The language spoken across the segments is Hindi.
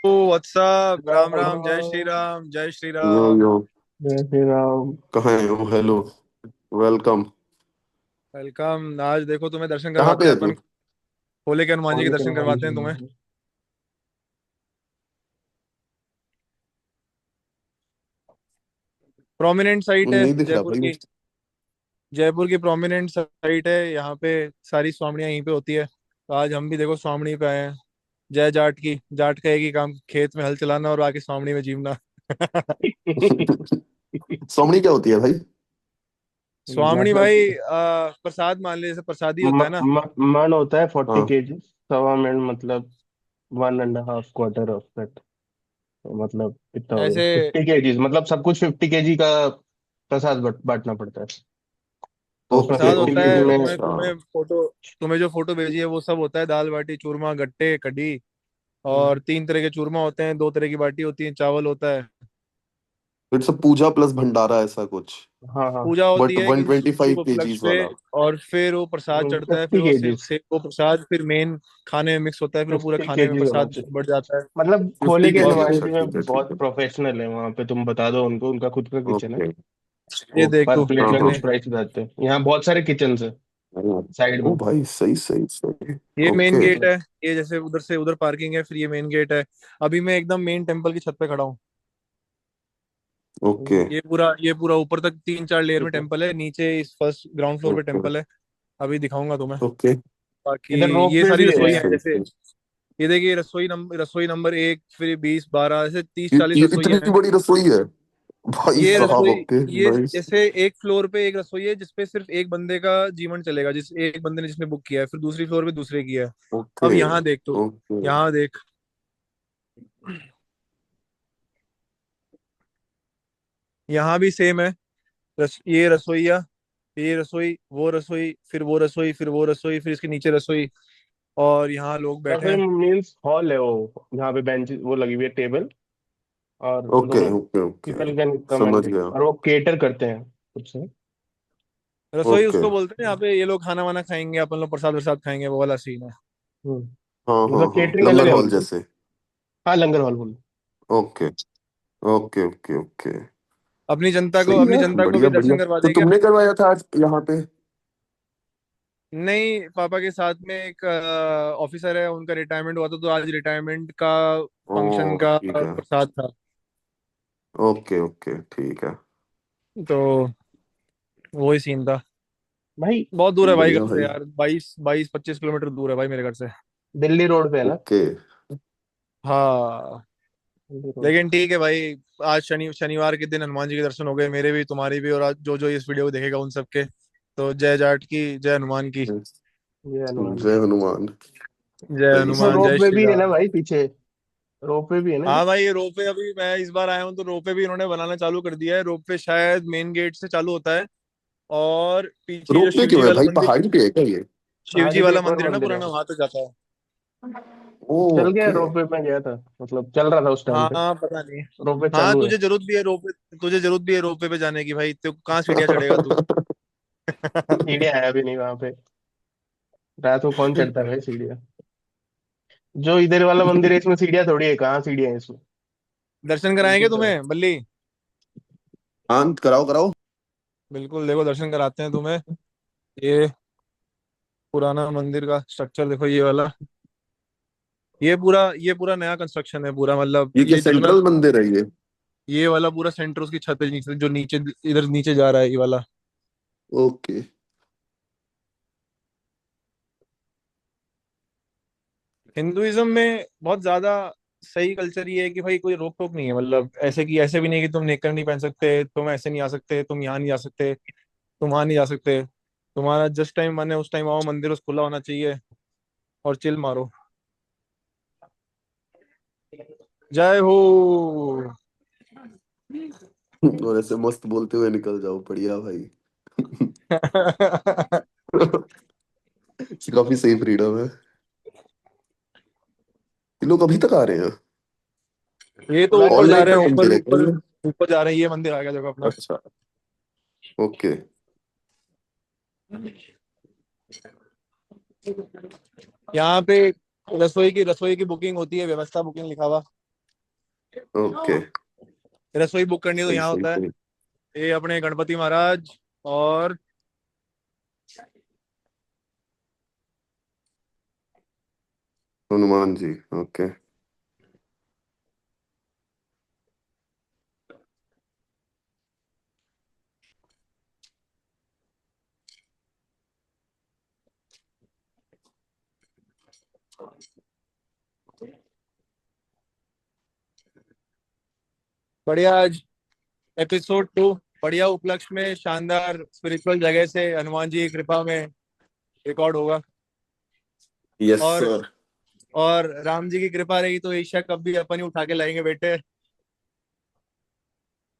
व्हाट्सअप। राम राम राम, जय श्री राम। राम, जय श्री यो राम। यो। जय श्री राम। कहाँ है हो? हेलो। वेलकम। वेलकम। आज देखो तुम्हें दर्शन कहाँ करवाते पे हैं है अपन। तू? भोले के हनुमान जी के होली के दर्शन हनुमान करवाते हैं तुम्हें। जी। प्रोमिनेंट साइट है नहीं दिख रहा जयपुर भाई। की। जयपुर की प्रोमिनेंट साइट है यहाँ पे। सारी स्वामियां यहीं पे होती है, तो आज हम भी देखो स्वामणी पे आए हैं। जय जाट की। जाट का एक ही काम, खेत में हल चलाना और आके स्वामणी में जीवना। सोमनी क्या होती है भाई? स्वामणी मतलब भाई प्रसाद मान ले, जैसे प्रसादी होता है ना। मन होता है 40 हाँ। केजी। सवा मन मतलब 1.5 क्वार्टर ऑफ दैट। मतलब कितना हो गया ऐसे 50 केजी, मतलब सब कुछ 50 केजी का प्रसाद बांटना पड़ता है। तो उसमें ओके प्रसाद फिफ्टी होता ओके केजी है। में तुम्हें अच्छा। तुम्हें फोटो, तुम्हें जो फोटो भेजी है वो सब होता है। दाल बाटी चूरमा गट्टे कढ़ी। और हम्म, 3 तरह के चूरमा होते हैं, 2 तरह की बाटी होती है, चावल होता है। इट्स पूजा प्लस भंडारा ऐसा कुछ। हाँ हाँ। पूजा होती बट है वन किसी ट्वेंटी शुभ फाइव उपलक्ष्य केजीज वाला। पे। और फिर वो प्रसाद चढ़ता है, फिर 50 केजीज। वो प्रसाद फिर मेन खाने में मिक्स होता है, फिर वो पूरा 50 खाने में केजीज होना प्रसाद चाहिए। बढ़ जाता है। मतलब खोले फिफ्टी के और केजी हनुमान अच्छा जी में ठीक है ठीक बहुत है। प्रोफेशनल है वहां पे, तुम बता दो उनको, उनका खुद का किचन है। ओके। ये वो देख पर तू प्लेट हाँ का हाँ। कुछ मैंने। प्राइस बताते हैं, यहाँ बहुत सारे किचन है साइड ओ में। भाई सही सही सही। ये मेन ओके गेट है। ये जैसे उधर से उधर पार्किंग है, फिर ये मेन गेट है। अभी मैं एकदम मेन टेम्पल की छत पे खड़ा हूँ। ओके ये पूरा ऊपर तक 3 4 लेयर में ठीक है। टेम्पल है, नीचे इस फर्स्ट ग्राउंड फ्लोर पे ओके टेम्पल है। अभी दिखाऊंगा तुम्हें। ओके। बाकी इधर रोप ये वे सारी भी है। रसोइयाँ हैं, सही जैसे सही। ये देखिए रसोई नंबर 1, फिर 20 12 ऐसे 30 40 ये इतनी रसोइयाँ हैं। बड़ी रसोई है? भाई ये साहब रसोई, ओके। ये नाइस। जैसे एक फ्लोर पे एक रसोई है जिसपे सिर्फ एक बंदे का जीवन चलेगा, जिस एक बंदे ने जिसने बुक किया है, फिर दूसरी फ्लोर पे दूसरे की है। ओके अब यहाँ देख तू। ओके। यहाँ देख। यहाँ भी सेम है। ये रसोईया, ये रसोई, वो रसोई, फिर वो रसोई, फिर वो रसोई, फिर इसके नीचे रसोई। और यहाँ लोग बैठे रसोई हैं। मीन्स हॉल है वो, जहाँ पे बेंच वो लगी हुई है, टेबल। और ओके दोनों okay okay. People can come समझ एंड, गया। और वो केटर करते हैं खुद से। रसोई ओके। उसको बोलते हैं, यहाँ पे ये लोग खाना वाना खाएंगे, अपन लोग प्रसाद वरसाद खाएंगे, वो वाला सीन है। हम्म। हाँ हाँ मतलब हाँ केटरिंग अलग लंगर है हॉल उनकी। जैसे। हाँ, लंगर हॉल बोलो। Okay okay okay okay. अपनी जनता को, सही अपनी है। जनता को भी बढ़िया बढ़िया। दर्शन करवा तो दें क्या। तुमने करवाया था आज यहाँ पे? नहीं, पापा के साथ में एक ऑफिसर है, उनका रिटायरमेंट हुआ था, तो आज रिटायरमेंट का ओ फंक्शन का ठीक है। प्रसाद था। ओके ओके ठीक है। तो वही सीन था। भाई बहुत दूर है भाई बढ़िया घर से भाई। यार, 22 22 25 किलोमीटर दूर है भाई मेरे घर से। दिल्ली रोड पे है ना? ओके। हाँ। दिल्ली रोड। लेकिन ठीक है भाई। आज शनिवार के दिन हनुमान जी के दर्शन हो गए, मेरे भी तुम्हारी भी, और आज जो जो इस वीडियो को देखेगा उन सबके। तो जय जाट की, जय हनुमान की। ये हनुमान। जय हनुमान। जय सही इसमें हनुमान, सही। जय रोप वे श्री भी है ना राम। भाई पीछे? रोप वे भी है ना हाँ इधर? भाई, ये रोपवे अभी मैं इस बार आया हूँ तो रोपवे भी इन्होंने बनाना चालू कर दिया है। रोपवे शायद मेन गेट से चालू होता है। और पीछे जो रोपवे क्यों शिवजी है वाला भाई? मंदिर, पहाड़ी पे है क्या ये? शिवजी पहाड़ी पे वाला एक और मंदिर है ना मंदिर है। पुराना, वहां तक जाता है। चल गया ओके। रोप वे में, गया था, मतलब चल रहा था उस टाइम पे। हाँ पता नहीं। रोप वे हाँ, चालू है। तुझे जरूरत भी है रोपवे पे जाने की भाई, तो कहाँ सीढ़ियाँ चढ़ेगा तू। सीढ़ियाँ है अभी नहीं वहां पे। रात को कौन चढ़ता है भाई सीढ़ियाँ? जो इधर वाला मंदिर है इसमें सीढ़ियाँ थोड़ी है, कहाँ सीढ़ियाँ है इसमें? दर्शन उल्टी कराएंगे तरह। तुम्हें बल्ली। हाँ कराओ कराओ। बिल्कुल, देखो दर्शन कराते हैं तुम्हें। ये पुराना मंदिर का स्ट्रक्चर देखो, ये वाला। ये पूरा नया कंस्ट्रक्शन है पूरा, मतलब ये क्या ये जितना, सेंट्रल मंदिर है ये? ये वाला पूरा सेंटर उसकी छत है, नीचे जो नीचे इधर नीचे जा रहा है, ये वाला। ओके। हिंदुइज्म में बहुत ज्यादा सही कल्चर ये है कि भाई कोई रोक टोक नहीं है, मतलब ऐसे कि ऐसे भी नहीं कि तुम नेकर नहीं पहन सकते, तुम ऐसे नहीं आ सकते, तुम यहाँ नहीं आ सकते, तुम वहां नहीं जा सकते। तुम्हारा जस्ट टाइम माने उस टाइम आओ, मंदिर उस खुला होना चाहिए और चिल मारो। जय हो। और ऐसे मस्त बोलते हुए निकल जाओ, बढ़िया भाई। काफी सही फ्रीडम है। ये लोग अभी तक आ रहे हैं? ये तो पुरानी ऊपर ऑल जा नाइट रहे का हैं, ऊपर मंदिर है क्या ऊपर। ये? ऊपर जा रहे हैं, ये मंदिर आ गया देखो अपना। अच्छा। ओके। यहाँ पे रसोई की बुकिंग होती है, व्यवस्था बुकिंग लिखा हुआ। ओके। रसोई बुक करनी है तो सही यहाँ सही होता है। सही। ये अपने गणपति महाराज और हनुमान जी। ओके। बढ़िया। आज एपिसोड 2 बढ़िया उपलक्ष्य में शानदार स्पिरिचुअल जगह से हनुमान जी की कृपा में रिकॉर्ड होगा। यस और सर। और राम जी की कृपा रही तो एशिया कप भी अपन ही उठा के लाएंगे बेटे।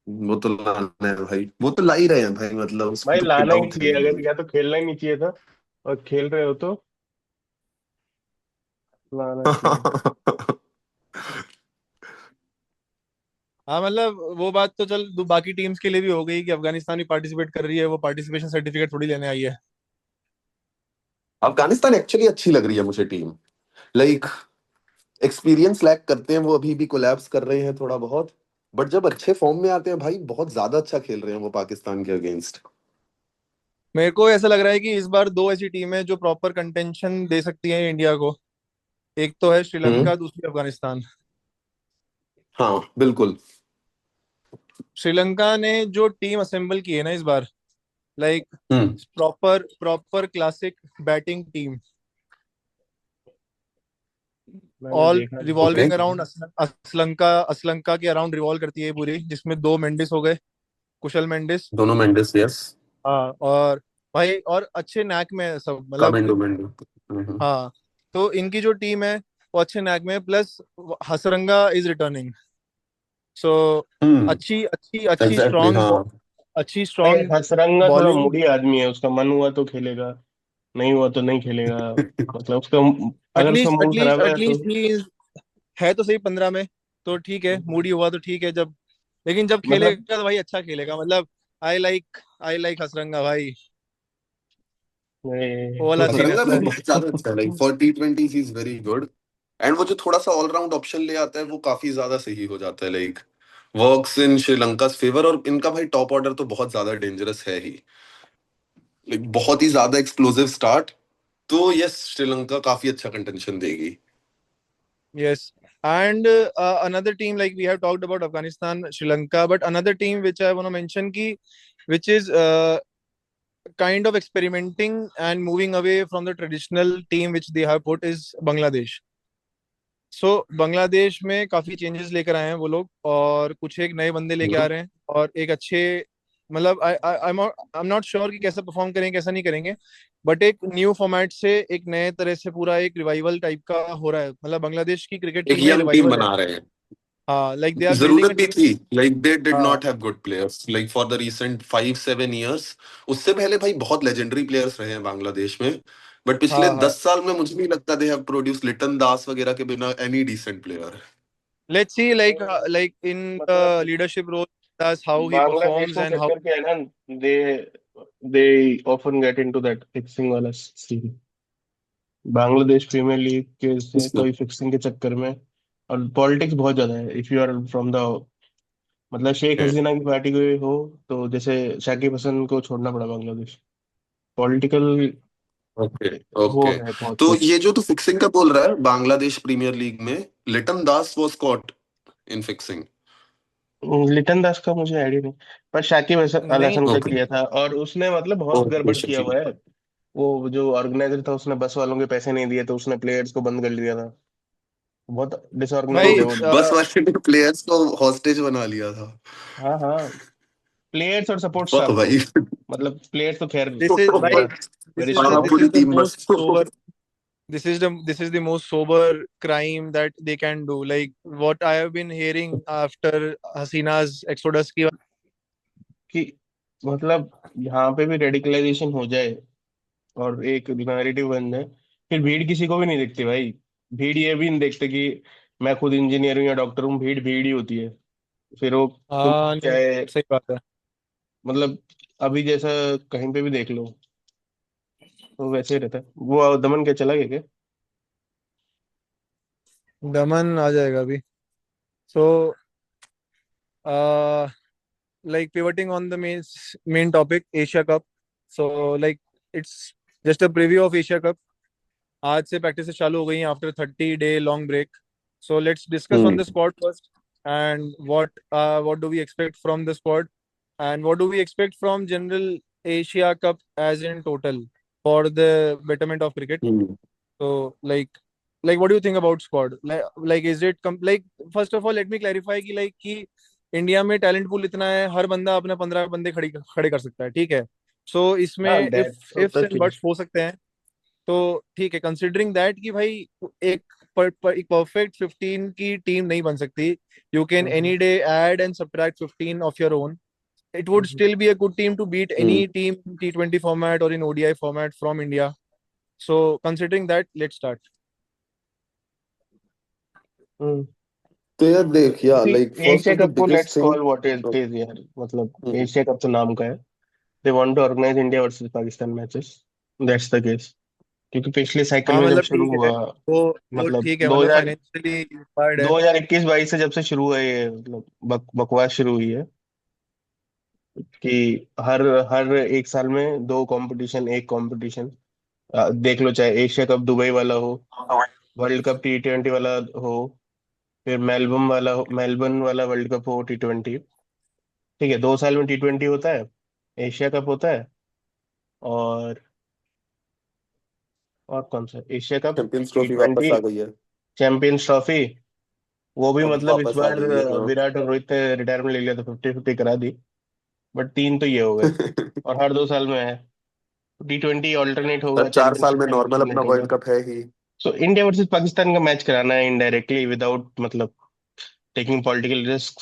वो तो लाना है भाई, वो तो ला ही रहे हैं भाई, मतलब उसमें भाई तो कोई लाना ही डाउट है चाहिए, ही अगर नहीं। या तो खेलना ही नहीं चाहिए था, और खेल रहे हो तो लाना चाहिए। हाँ मतलब वो बात तो चल बाकी टीम्स के लिए भी हो गई कि अफगानिस्तान भी पार्टिसिपेट कर रही है, वो पार्टिसिपेशन सर्टिफिकेट थोड़ी लेने आई है। अफगानिस्तान एक्चुअली अच्छी लग रही है मुझे टीम। लाइक एक्सपीरियंस लैक करते हैं वो, अभी भी कोलैप्स कर रहे हैं थोड़ा बहुत। बट जब अच्छे फॉर्म में आते हैं भाई, बहुत ज्यादा अच्छा खेल रहे हैं वो पाकिस्तान के अगेंस्ट। मेरे को ऐसा लग रहा है कि इस बार दो ऐसी टीमें जो प्रॉपर कंटेंशन दे सकती हैं इंडिया को। एक तो है हम्म। श्रीलंका, दूसरी अफगानिस्तान। हाँ बिल्कुल। श्रीलंका ने जो टीम असेंबल की है ना इस बार, like hmm. Proper proper classic batting team, मैंने ऑल देखा नहीं okay. Revolving around Asalanka. Asalanka के अराउंड रिवॉल्व करती है पूरी, जिसमें दो मेंडिस हो गए, कुशल मेंडिस। दोनों मेंडिस, यस। हाँ और भाई और अच्छे नैक में है सब मतलब। कामिंडो मेंडो। हाँ तो इनकी जो टीम है वो अच्छे नैक में है, प्लस हसरंगा इज रिटर्निंग। सो हम्म। अच्छी अच्छी अच्छी एग्जैक्टली स्ट्रॉन्ग, हाँ। अच्छी भाई। स्ट्रॉन्ग हसरंगा थोड़ा बॉलिंग। मूडी आदमी है, उसका मन हुआ तो खेलेगा, नहीं हुआ तो नहीं खेलेगा। मतलब उसका, अगर उसका एटलीस्ट मूड एटलीस्ट खराब है तो एटलीस्ट ही है तो सही 15 में। तो ठीक है, मूडी हुआ तो ठीक है जब, लेकिन जब मतलब खेलेगा तो भाई अच्छा खेलेगा मतलब। आई लाइक हसरंगा भाई। वो वाला सीन है। हसरंगा भी बहुत ज्यादा अच्छा है, like for T20 is very good. And वो जो थोड़ा सा ऑलराउंड ऑप्शन ले आता है वो काफी ज्यादा सही हो जाता है, like works in Sri Lanka favour. और इनका भाई टॉप ऑर्डर तो बहुत ज्यादा डेंजरस है ही, लाइक बहुत ही ज्यादा एक्सप्लोसिव स्टार्ट। तो यस, श्रीलंका काफी अच्छा कंटेंशन देगी। Yes. And another team, like we have talked about Afghanistan, Sri Lanka, but another team which I want to mention ki, which is kind of experimenting and moving away from the traditional team which they have put is Bangladesh. सो बांग्लादेश में काफी चेंजेस लेकर आए हैं वो लोग, और कुछ एक नए बंदे लेके आ हम्म। रहे हैं, और एक अच्छे मतलब आई एम नॉट श्योर कि कैसा परफॉर्म करेंगे कैसा नहीं करेंगे। बट एक न्यू फॉर्मेट से एक नए तरह से पूरा एक रिवाइवल टाइप का हो रहा है, मतलब बांग्लादेश की क्रिकेट एक टीम में यंग टीम रिवाइवल है। बना रहे हैं। हाँ लाइक दे आर बिल्डिंग जरूरत अ भी टीम। थी, लाइक दे डिड हाँ not have good players like for the recent 5-7 years। उससे पहले भाई बहुत लेजेंडरी प्लेयर्स रहे हैं बांग्लादेश में। बट पिछले हाँ हाँ। 10 साल में मुझे नहीं लगता they have produce Liton Das वगैरह के बिना any decent player. Let's see like in the मतलब leadership role, that's how he Bangladesh performs में एंड हाउ। चक्कर क्या है ना, they they often get into that fixing वाला सीन। बांग्लादेश प्रीमियर लीग के से कोई फिक्सिंग के चक्कर में, और पॉलिटिक्स बहुत ज्यादा है। If you are from the, मतलब शेख हसीना की पार्टी को हो, तो जैसे शाकिब हसन को छोड़ना पड़ा बांग्लादेश। पॉलिटिकल ओके वो ओके। है बहुत तो कुछ। ये जो तू फिक्सिंग का बोल रहा है बांग्लादेश प्रीमियर लीग में, Liton Das was caught in fixing. Liton Das का मुझे आइडिया नहीं, पर शाकिब अल नहीं हसन का ओके किया था, और उसने मतलब बहुत ओके गड़बड़ किया हुआ है। वो जो ऑर्गेनाइजर था उसने बस वालों के पैसे नहीं दिए, तो उसने प्लेयर्स को बंद कर दिया था। बहुत डिसऑर्गेनाइज्ड भाई है वो। बस वाले ने प्लेयर्स को हॉस्टेज बना लिया था। हाँ हाँ, प्लेयर्स और सपोर्ट वाह स्टाफ को। भाई। मतलब प्लेयर्स तो खैर दिस इज भाई, but this very is the हाँ दिस स्ट्रांग। इज पूरी द टीम बस। Most sober, this is the most sober crime that they can do, like what I have been hearing after Hasina's exodus ki। कि मतलब यहाँ पे भी रेडिकलाइजेशन हो जाए और एक नैरेटिव बन जाए, फिर भीड़ किसी को भी नहीं देखती भाई। भीड़ ये भी नहीं देखते कि मैं खुद इंजीनियर हूँ या डॉक्टर हूँ, भीड़ भीड़ ही होती है। फिर वो तुम हाँ नहीं, चाहे, सही बात है। मतलब अभी जैसा कहीं पे भी देख लो, तो वैसे ही रहता है। वो दमन क्या चला गया क्या? दमन आ जाएगा अभी। सो uh, like pivoting on the main topic, Asia Cup. So like it's just a preview of Asia Cup. आज से प्रैक्टिस चालू हो गई हैं after 30-day long break. So let's discuss on hmm the squad first and what do we expect from the squad and what do we expect from general Asia Cup as in total for the betterment of cricket. Hmm So like what do you think about squad? Like is it like first of all let me clarify कि इंडिया में टैलेंट पूल इतना है, हर बंदा अपने 15 बंदे खड़ी खड़े कर सकता है, ठीक है. सो हाँ, इसमें दैट्स इफ्स तो एंड ठीक है। बट्स हो सकते हैं. तो ठीक है, कंसिडरिंग दैट कि भाई एक एक परफेक्ट 15 की टीम नहीं बन सकती. You can hmm, any day add and subtract 15 of your own. It would hmm, still be a good team to beat any hmm team in T20 format or in ODI format from India. So considering that, let's start. Hmm. तो यार देख यार See, like first Asia of the cup को biggest let's thing. Call what it is यार, मतलब एशिया कप तो नाम का है। They want to organise India versus Pakistan matches, that's the case. क्योंकि पिछले साइकिल हाँ में जब मतलब शुरू ठीक है, हुआ, वो मतलब ठीक है, मतलब 2000 फाइनेंशियली इंस्पायर्ड है. 2021-22 से जब से शुरू हुआ ये, मतलब बकवास शुरू हुई है कि हर हर एक साल में दो कंपटीशन, एक कंपटीशन देख लो, चाहे एशिया कप दुबई वाला हो, वर्ल्ड कप T20 वाला हो, फिर मेलबर्न वाला वर्ल्ड कप हो T20। ठीक है, 2 साल में T20 होता है, एशिया कप होता है, और कौन सा Asia cup, champions T trophy वापस ट्वेंटी आ गई है। Champions trophy. वो भी अब मतलब इस वापस आ बार गई है, हाँ। विराट और रोहित ने रिटायरमेंट ले लिया तो 50-50 करा दी। बट तीन तो ये हो गए, और हर 2 साल में है। T20 ऑल्टरनेट हर होगा, 4 साल चैंपियंस में ट्रॉफी नॉर्मल अपना ऑल्टरनेट होगा। वर्ल्ड कप है ही। सो इंडिया वर्सेस पाकिस्तान का मैच कराना है इनडायरेक्टली, विदाउट मतलब टेकिंग पॉलिटिकल रिस्क।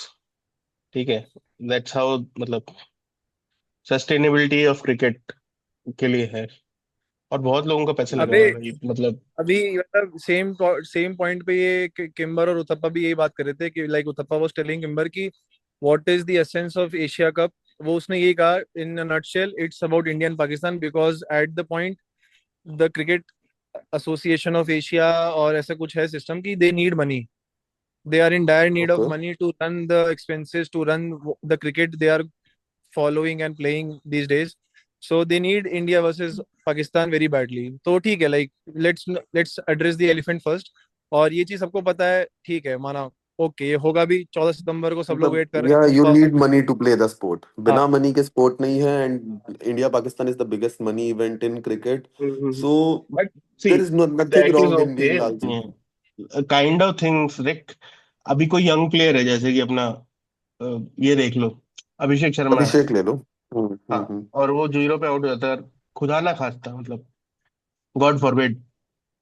ठीक है, दैट्स हाउ, मतलब सस्टेनेबिलिटी ऑफ क्रिकेट के लिए है। और बहुत लोगों का पैसा लगा हुआ अबे है भाई, मतलब। अभी मतलब सेम पॉइंट पे ये किम्बर और उथप्पा भी यही बात कर रहे थे कि like Uthappa was telling Kimber की what is the essence of Asia cup. वो उसने यही कहा in a nutshell it's about India and Pakistan because at the point the cricket association of Asia और ऐसा कुछ है सिस्टम की they need money. They are in dire need of okay. money to run the expenses to run the cricket they are following and playing these days. So they need India versus Pakistan very badly. तो ठीक है, like let's address the elephant first. और ये चीज सबको पता है, ठीक है, माना. ओके, ये होगा भी 14 सितंबर को, सब लोग मतलब वेट कर रहे या हैं यू उसका. Need money to play the sport, हाँ. बिना मनी के स्पोर्ट नहीं है, and India Pakistan is the biggest money event in cricket. So but see, there is nothing that is wrong in okay, being लालची। काइंड ऑफ थिंग्स देख। अभी कोई यंग प्लेयर है जैसे कि अपना, अ, ये देख लो, अभिषेक शर्मा है। अभिषेक ले लो। हाँ, और वो जीरो पे आउट हो जाता है, खुदा ना खास्ता, मतलब गॉड फॉरबिड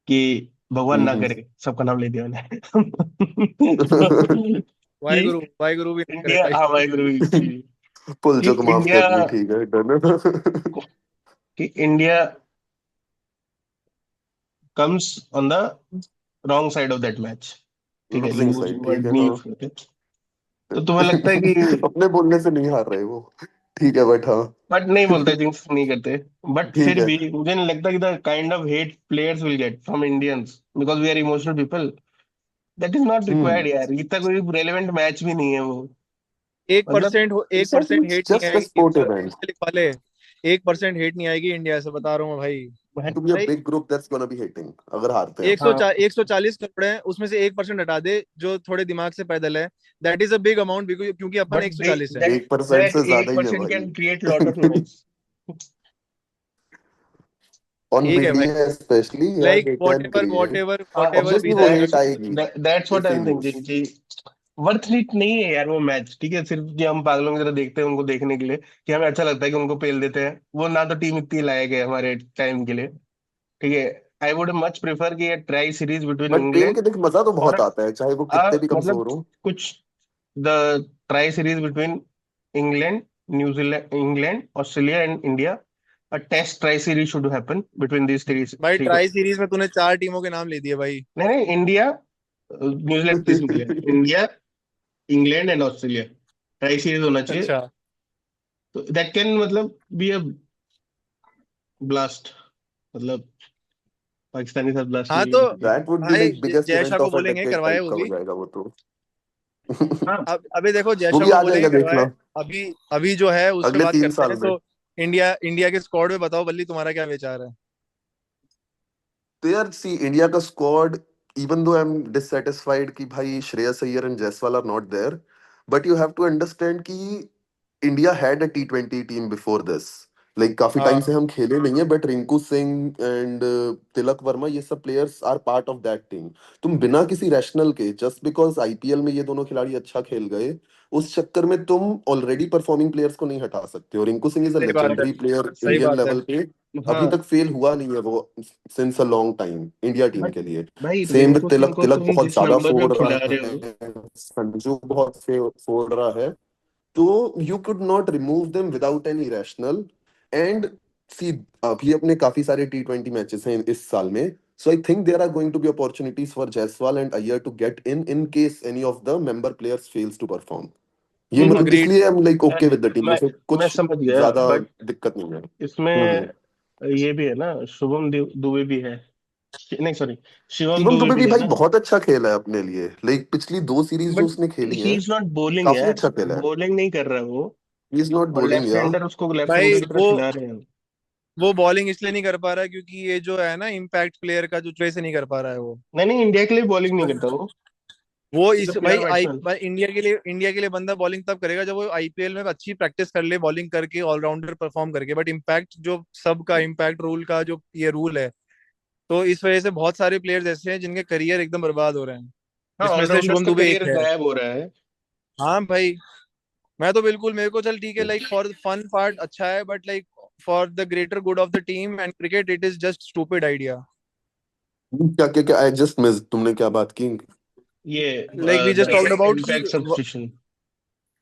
कि भगवान ना हम्म। करे, सबका नाम ले दिया मैंने कि वाहिगुरु भी नहीं करे इंडिया, भाई. हाँ वाहिगुरु पुल कि चुक माफ इंडिया, कर दी, ठीक है, डन। कि India comes on the wrong side of that match. ठीक है, लूजिंग यूज साइड, ठीक वर्ड है, नहीं हाँ। यूज करते। तो तुम्हें लगता है कि, अपने बोलने से नहीं हार रहे वो, ठीक है, बट हाँ। बट नहीं बोलते, जिंक्स नहीं करते। बट ठीक फिर है। भी मुझे नहीं लगता कि the kind of hate players will get from Indians, because we are emotional people, that is not hmm. Required यार। इतना कोई रेलेवेंट मैच भी नहीं है वो, एक मतलब। परसेंट एक एग्जैक्टली, परसेंट इट्स हेट नहीं जस्ट अ आएगी स्पोर्ट तो इवेंट। इससे लिखवा ले. 1% हेट नहीं आएगी इंडिया से, बता रहा हूँ मैं भाई. टू बी अ भाई big group that's gonna be hitting अगर हारते हैं। 140 करोड़ है, उसमें से 1% हटा दे जो थोड़े दिमाग से पैदल है. That is a big amount क्योंकि अपन बट 140 है. दैट 1% दैट से ज्यादा एट ही है परसेंट भाई। Can create lot of noise. On ठीक है भाई. मीडिया स्पेशली यार, like they what can ever what create. Ever हाँ, वॉट एवर ऑब्वियसली बी वो दैट हेट दैट्स आएगी that's what if I we am lose. Thinking कि वर्थ इट नहीं है यार वो मैच। ठीक है, सिर्फ कि हम पागलों की तरह देखते हैं उनको देखने के लिए, कि हमें अच्छा लगता है कि उनको पेल देते हैं, वो ना तो टीम इतनी लायक है हमारे टाइम के लिए। ठीक है, आई वुड मच प्रेफर कि ट्राई सीरीज बिटवीन बट पेल इंग्लैंड के देख मजा तो और बहुत आता है, चाहे वो कितने भी मतलब कमजोर हो। कुछ, the try series between England, New Zealand, England, Australia and India, a test try series should happen between these भाई. three try countries. सीरीज में तूने 4 टीमों के नाम ले दिए भाई. नहीं नहीं, इंडिया, न्यूजीलैंड किस में खेलेगा, India, England and Australia, tri series होना चाहिए। अच्छा. तो दैट कैन मतलब बी अ ब्लास्ट, मतलब पाकिस्तान के साथ ब्लास्ट हाँ नहीं तो कर सकती। दैट वुड बी भाई like biggest Jay Shah event को ऑफ अ बोलेंगे डेकेड करवाए टाइप वो का हो भी. जाएगा वो तो। हाँ अब अभी देखो, वो जैसा भी वो आ बोलेंगे जाएगा, करवाए। देखना, अभी अभी जो है उस पे अगले बात तीन करते साल हैं। में। तो इंडिया इंडिया के स्क्वाड में बताओ बल्ली, तुम्हारा क्या विचार है? तो यार सी, इंडिया का squad, even though I am dissatisfied कि भाई Shreyas Iyer and Jaiswal are not there, but you have to understand कि India had a T20 team before this. Like काफी टाइम से हाँ, हम खेले नहीं है, बट रिंकू सिंह एंड तिलक वर्मा, ये सब players are part of that team. तुम बिना किसी रैशनल के, जस्ट बिकॉज आईपीएल में ये दोनों खिलाड़ी अच्छा खेल गए, उस चक्कर में तुम ऑलरेडी परफॉर्मिंग प्लेयर्स को नहीं हटा सकते हो। रिंकू सिंह इज अ सही बात है, लेजेंडरी प्लेयर सही इंडियन बात है। लेवल पे, अभी हाँ तक फेल हुआ नहीं है वो since a long time India team but के लिए। भाई सेम विद रिंकू सिंह तिलक, को तिलक तुम बहुत जिस ज्यादा नंबर पे फोड़ खिला रहा रहे हो। है, संजू बहुत फोड़ रहा है। तो you could not remove them without any rational. And see, अभी अपने काफी सारे T20 मैचेस हैं इस साल में, so I think there are going to be opportunities for Jaiswal and Iyer to get in case any of the member players fails to perform. ये हम्म, मतलब अग्रीड। इसलिए आई एम लाइक मैं ओके विद द टीम, मैं मुझे मैं कुछ समझ गया ज्यादा बट दिक्कत नहीं है। इसमें ये भी है ना, शुभम दुबे भी है। नहीं सॉरी, शिवम शिवम दुबे दुबे भी भी है भाई ना। बहुत अच्छा खेला है अपने लिए, लाइक पिछली दो सीरीज जो बट उसने खेली ही है, इज नॉट बॉलिंग काफी यार, अच्छा खेला है। बॉलिंग नहीं कर रहा वो। ही इज नॉट और बॉलिंग लेफ्ट या। हैंडर उसको लेफ्ट भाई हैंडर की तरह खिला रहे हैं। वो बॉलिंग इसलिए नहीं कर पा रहा है क्योंकि ये जो है ना इम्पैक्ट प्लेयर का जो ट्रेस नहीं कर पा रहा है वो। नहीं नहीं, इंडिया के लिए बॉलिंग नहीं करता वो। वो इज अ इस प्योर भाई बैट्समैन। इंडिया के लिए बंदा बॉलिंग तब करेगा जब वो आईपीएल में अच्छी प्रैक्टिस कर ले बॉलिंग करके, ऑलराउंडर परफॉर्म करके। बट इम्पैक्ट जो सबका इम्पैक्ट रूल का जो ये रूल है, तो इस वजह से बहुत सारे प्लेयर्स ऐसे हैं जिनके करियर एकदम बर्बाद हो रहे हैं, हाँ, जिसमें से ऑलराउंडर्स शुभम का दुबे करियर एक है। गायब हो रहा है। हाँ भाई, मैं तो बिल्कुल, मेरे को चल ठीक है, लाइक फॉर फन पार्ट अच्छा है, but like for the greater good of the team and cricket it is just stupid idea. क्या क्या क्या, आई जस्ट मिस, तुमने क्या बात की? ये like we just talked about कि इम्पैक्ट सब्स्टिट्यूशन।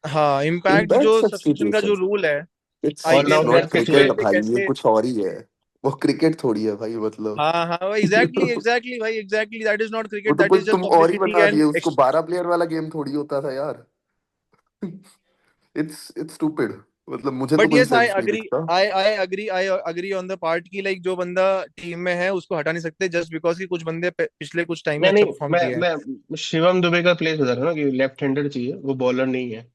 हाँ, इम्पैक्ट इम्पैक्ट जो सब्स्टिट्यूशन का सब्स्टिट्यूशन, जो रूल है इट्स आईपीएल में, नॉट ऑलराउंडर्स के जिसमें क्रिकेट लिए। एक भाई, ये ऐसे। कुछ और ही है। वो क्रिकेट थोड़ी है भाई, मतलब। हाँ हाँ, एग्जैक्टली एग्जैक्टली भाई, एग्जैक्टली दैट इज नॉट वो क्रिकेट, तो दैट कुछ इज जस्ट तुम और ही पब्लिसिटी बना एंड। दिए, उसको 12 प्लेयर वाला गेम थोड़ी होता था यार। इट्स स्टूपिड, मतलब मुझे तो बट कोई यस, आई सेंस नहीं अग्री, दिखता। I agree on the part की लाइक जो बंदा टीम में है उसको हटा नहीं सकते जस्ट बिकॉज कि कुछ बंदे पिछले कुछ टाइम में नहीं अच्छा नहीं, परफॉर्म किए हैं। मैं शिवम दुबे का प्लेस बता रहा हूँ ना, कि लेफ्ट हैंडर चाहिए, वो बॉलर नहीं है।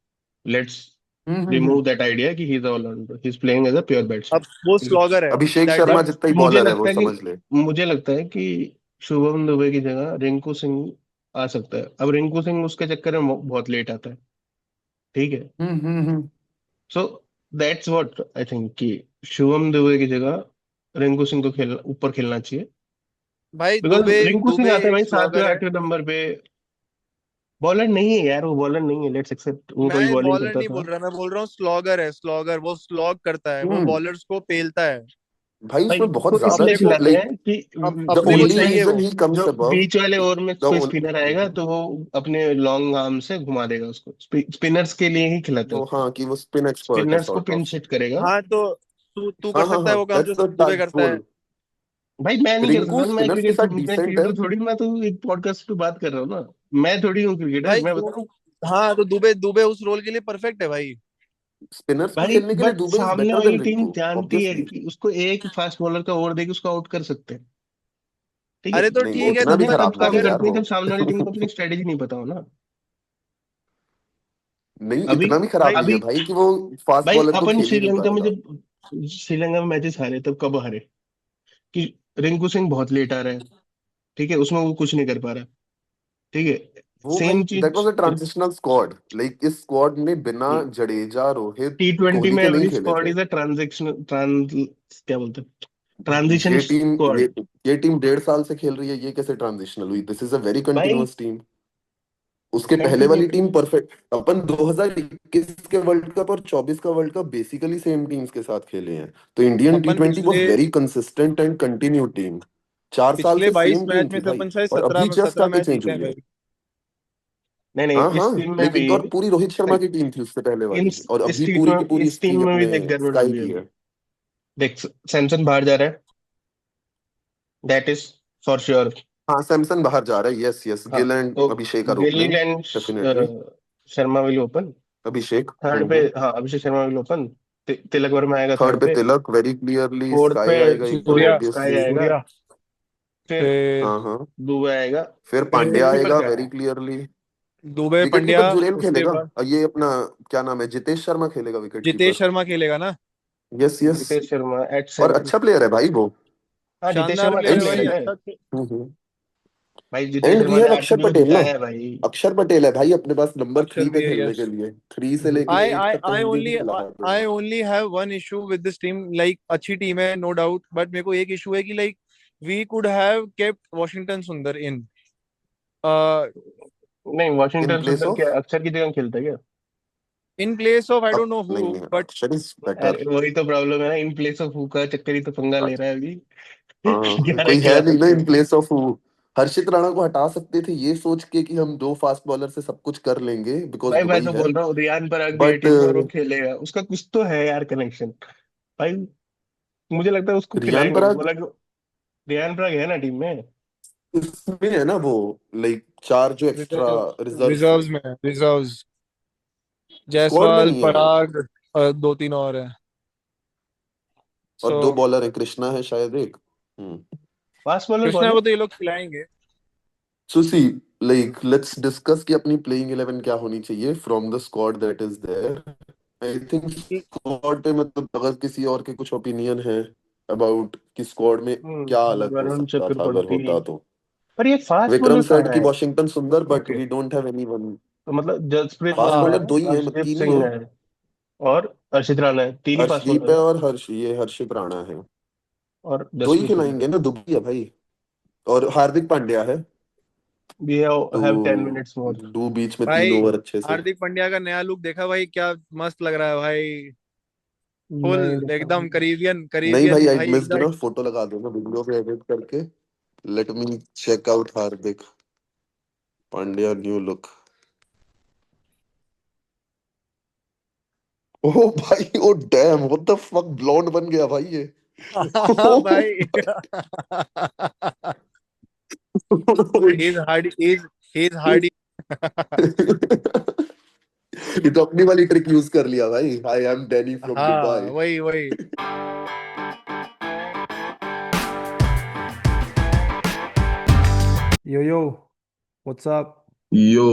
Let's hmm. Remove that idea कि he is allrounder, he is playing as a pure अब बैट्समैन। वो स्लॉगर है, Abhishek that Sharma is. But जितना ही बॉलर है वो, समझ ले। मुझे लगता है कि शुभम दुबे की जगह रिंकू सिंह आ सकता है। अब रिंकू सिंह उसके चक्कर में बहुत लेट आता है। ठीक है। Hmm. So that's what I think कि शुभम दुबे की जगह रिंकू सिंह को खेलना, ऊपर खेलना चाहिए। भाई बिकॉज दुबे, रिंकू सिंह दुबे आता है एक भाई सातवें स्लॉगर है। आठवें नंबर पे। बॉलर नहीं है यार, वो बॉलर नहीं है, लेट्स एक्सेप्ट, वो कभी मैं बॉलिंग बॉलर करता नहीं था। बोल रहा, मैं बोल रहा हूँ स्लॉगर है, स्लॉगर, वो स्लॉग करता है, वो हम्म। बॉलर्स को पेलता है। भाई भाई उसमें बहुत उसको अब ज्यादा इसलिए अपने को, खिलाते लाइक, हैं कि अब द अपने को बीच ओनली में, चाहिए रीजन वो। ही कम्स जो अबव, बीच वाले ओवर में द कोई स्पिनर आएगा तो वो अपने लॉन्ग आर्म से घुमा देगा उसको। स्पिनर्स के लिए ही खिलाते हैं वो, उसको। हाँ, कि वो स्पिन एक्सपर्ट है स्पिनर्स को सॉर्ट पिन ऑफ। हिट करेगा। हाँ तो तू कर हाँ हाँ सकता है हाँ, वो काम जो दैट्स द दुबे करता है। रोल। भाई मैं नहीं कर रिंकू सकता ना, स्पिनर्स के साथ मैं डिसेंट है। क्रिकेटर थोड़ी, मैं तो एक पॉडकास्ट पे बात कर रहा हूँ ना। मैं थोड़ी हूँ क्रिकेटर, भाई मैं बता रहा हूँ। हाँ, तो दुबे दुबे उस रोल के लिए परफेक्ट है भाई। स्पिनर्स पे भाई खेलने के लिए बट दुबे इज सामने बेटर वाली देन टीम रिंकू, जानती है ऑब्वियसली। कि उसको एक फास्ट बॉलर का ओवर देके उसको आउट कर सकते हैं। ठीक है। अरे तो नहीं नहीं, ठीक वो है, इतना भी तभी तुम्हें तब खराब नहीं काम है अगर, यार करते हैं वो। जब सामने वाली टीम को अपनी स्ट्रेटेजी नहीं पता हो ना। नहीं, अभी इतना भी खराब भाई नहीं है अभी भाई कि वो फास्ट भाई बॉलर को अपन खेल ही नहीं श्रीलंका में पाएगा। जब श्रीलंका में मैचेस हारे तब कब हारे? कि रिंकू सिंह बहुत लेट आ रहा है। ठीक है, उसमें वो कुछ नहीं कर पा रहा है। ठीक है। वो भाई सेम दैट वाज चीज अ ट्रांजिशनल स्क्वाड, लाइक इस स्क्वाड में बिना जडेजा, रोहित, T20 कोहली में के नहीं एवरी खेले स्क्वाड थे। इज अ ट्रांस क्या बोलते हैं, ट्रांजिशन ये टीम ये स्क्वाड। ये टीम 1.5 साल से खेल रही है, ये कैसे ट्रांजिशनल हुई? दिस इज अ वेरी भाई कंटिन्यूअस टीम। उसके पहले कंटिन्यू। वाली टीम परफेक्ट, अपन 2021 के वर्ल्ड कप और 24 का world cup basically same teams के साथ खेले हैं। तो इंडियन टी अपन ट्वेंटी वॉज पिछले very consistent and continue team. 4 साल पिछले से 22 सेम टीम मैच में थी से भाई, अपन शायद और सत्रह अभी जस्ट 17 आके मैच चेंज जीते हैं हुई है। भाई। नहीं नहीं, हाँ हाँ, इस टीम में लाइक भी एक और पूरी रोहित शर्मा की टीम थी उससे पहले इन वाली, और इस अभी टीम पूरी की में पूरी इस टीम इसकी में भी अपने देख गड़बड़ स्काई हुई है की अभी। है। देख, सैमसन बाहर जा रहा है, दैट इज फॉर श्योर। हाँ, सैमसन बाहर जा रहा है, यस यस, हाँ, गिल एंड तो Abhishek are Gill opening, and definitely. Sharma will open. Abhishek. Third पे, हम्म। हाँ, अभिषेक शर्मा विल ओपन। तिलक वर्मा आएगा थर्ड थर्ड पे पे। तिलक वेरी क्लियरली, फोर्थ पे स्काई आएगा एकदम सूर्या, स्काई ऑब्वियसली। आएगा। सूर्या, फिर फिर हाँ हाँ, दुबे आएगा। फिर फिर पांड्या फिफ्थ पे आएगा क्या वेरी है? Clearly. Dubey, wicket Pandya, keeper Jurel उसके खेलेगा। बाद ये अपना क्या नाम है, जितेश शर्मा खेलेगा विकेट जितेश कीपर। शर्मा खेलेगा ना। Yes yes. Jitesh Sharma at और सेंचुरी। अच्छा प्लेयर है भाई वो। हाँ, जितेश शानदार शर्मा प्लेयर अच्छा एंड है प्लेयर भाई, है। अच्छा भाई जितेश एंड वी शर्मा ने हैव अक्षर आरसीबी को पटेल ना। जिताया है भाई। अक्षर पटेल है भाई अपने पास नंबर अक्षर 3 पे भी है, खेलने के यस। लिए, 3 से लेके हम्म। 8 तक आई कहीं भी ओनली खिला आई देगा। Only have one issue with this team, like अच्छी टीम है नो डाउट, बट मेरे को एक इशू है कि like we could have kept Washington Sundar in नहीं, in Washington place Sundar off, क्या अक्षर की जगह खेलता है क्या? In place of I don't know नहीं हु, नहीं, बट अक्षर इज बेटर। अरे वही तो प्रॉब्लम है ना, इन प्लेस ऑफ हु का चक्कर ही तो पंगा ले रहा है अभी। हाँ, 11 कोई है खिलाड़ी नहीं ना थे। In place of. Harshit Rana को हटा सकते थे ये सोच के कि हम दो फास्ट बॉलर से सब कुछ कर लेंगे बिकॉज भाई मैं दुबई तो है। बोल रहा हूँ रियान पराग भी है बट टीम में और वो खेलेगा, उसका कुछ तो है यार कनेक्शन। भाई मुझे लगता है उसको रियान खिलाएंगे, पराग बोला कि रियान पराग है ना टीम में। इसमें है ना वो, लाइक चार जो एक्स्ट्रा रिजर्व्स रिजर्व्स हैं, में रिजर्व्स स्क्वाड में जायसवाल, नहीं है वो। पराग, दो तीन और है। और सो दो बॉलर है, कृष्णा है शायद एक। हम्म। फास्ट बॉलर कौन कृष्णा है? को तो ये लोग खिलाएंगे। So see, like let's discuss कि अपनी प्लेइंग 11 क्या होनी चाहिए from the squad that is there. I think squad पे मतलब अगर किसी और के कुछ ओपिनियन है अबाउट कि स्क्वाड में क्या अलग हो वरुण सकता था अगर चक्रवर्ती। होता तो। पर ये फास्ट विक्रम बॉलर सेठ कहाँ की है? Washington Sundar, but okay, we don't have anyone. तो मतलब जसप्रीत फास्ट बुमराह हाँ, बॉलर है, दो ही है, मतलब अर्शदीप तीन ही सिंह है। है और अर्शित राणा है, तीन ही फास्ट अर्शदीप बॉलर है है। और हर्ष, ये हर्षित राणा है। और दो ही जसप्रीत बुमराह। खिलाएंगे ना, दुबई है भाई। और हार्दिक पांड्या है। वी तो हैव 10 मिनट्स मोर। दो बीच में तीन भाई ओवर अच्छे से। हार्दिक पांड्या का नया लुक देखा भाई, क्या मस्त लग रहा है भाई। फुल नहीं देखा एकदम मैंने। करीबियन नहीं करीबियन भाई, आई भाई मिस्ड एकदम। ना, फोटो लगा दूंगा वीडियो पे एडिट करके। Let me check out Hardik Pandya new look. Oh भाई, oh damn, what the fuck, blonde बन गया भाई ये। हाँ भाई। He is Hardy, he is Hardy. ये तो अपनी वाली ट्रिक यूज कर लिया भाई, आई एम डैनी फ्रॉम हाँ दुबई। वही वही। Yo, yo, what's up? Yo,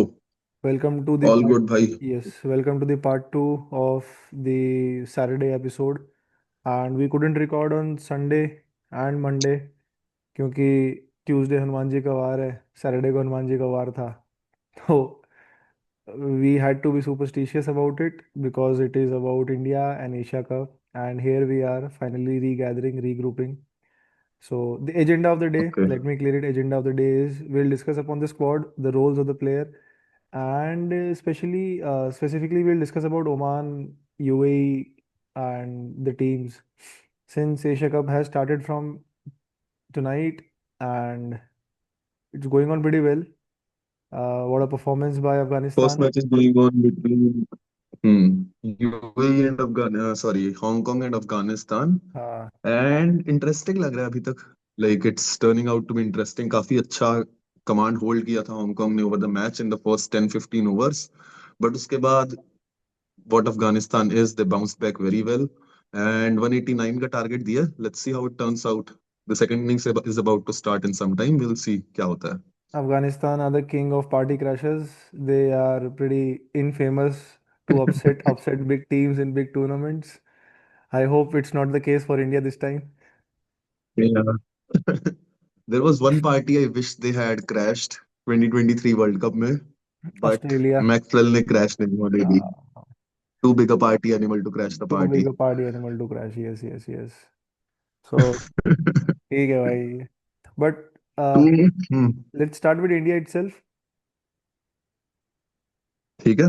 Welcome to the all part. Good भाई। Yes, welcome to the part two of the Saturday episode. And we couldn't record on Sunday and Monday क्योंकि ट्यूसडे हनुमान जी का वार है, सैटरडे को हनुमान जी का वार था। तो we had to be superstitious about it because it is about India and Asia Cup. And here we are finally regathering, regrouping. So the agenda of the day, okay. let me clear it. Agenda of the day is we'll discuss upon the squad, the roles of the player, and especially specifically we'll discuss about Oman, UAE, and the teams. Since Asia Cup has started from tonight and it's going on pretty well. What a performance by First Afghanistan. match is going on between UAE and sorry, Hong Kong and Afghanistan. Uh, And interesting लग रहा है अभी तक. Like it's turning out to be interesting. काफी अच्छा कमांड होल्ड किया था हांगकांग ने over the match in the first 10-15 overs. But उसके बाद what Afghanistan is, they bounced back very well. And 189 का टारगेट दिया. Let's see how it turns out. The second innings is about to start in some time. We'll see क्या होता है. Afghanistan are the king of party crashers. They are pretty infamous to upset big teams in big tournaments. I hope it's not the case for India this time. Yeah. There was one party I wish they had crashed 2023 World Cup में, but Australia, Maxwell ने crash नहीं होने दी. uh, Too big a party animal to crash the too big party. a party animal to crash. Yes, yes, yes. So, ठीक है भाई. But uh, Two, let's start with India itself. ठीक है.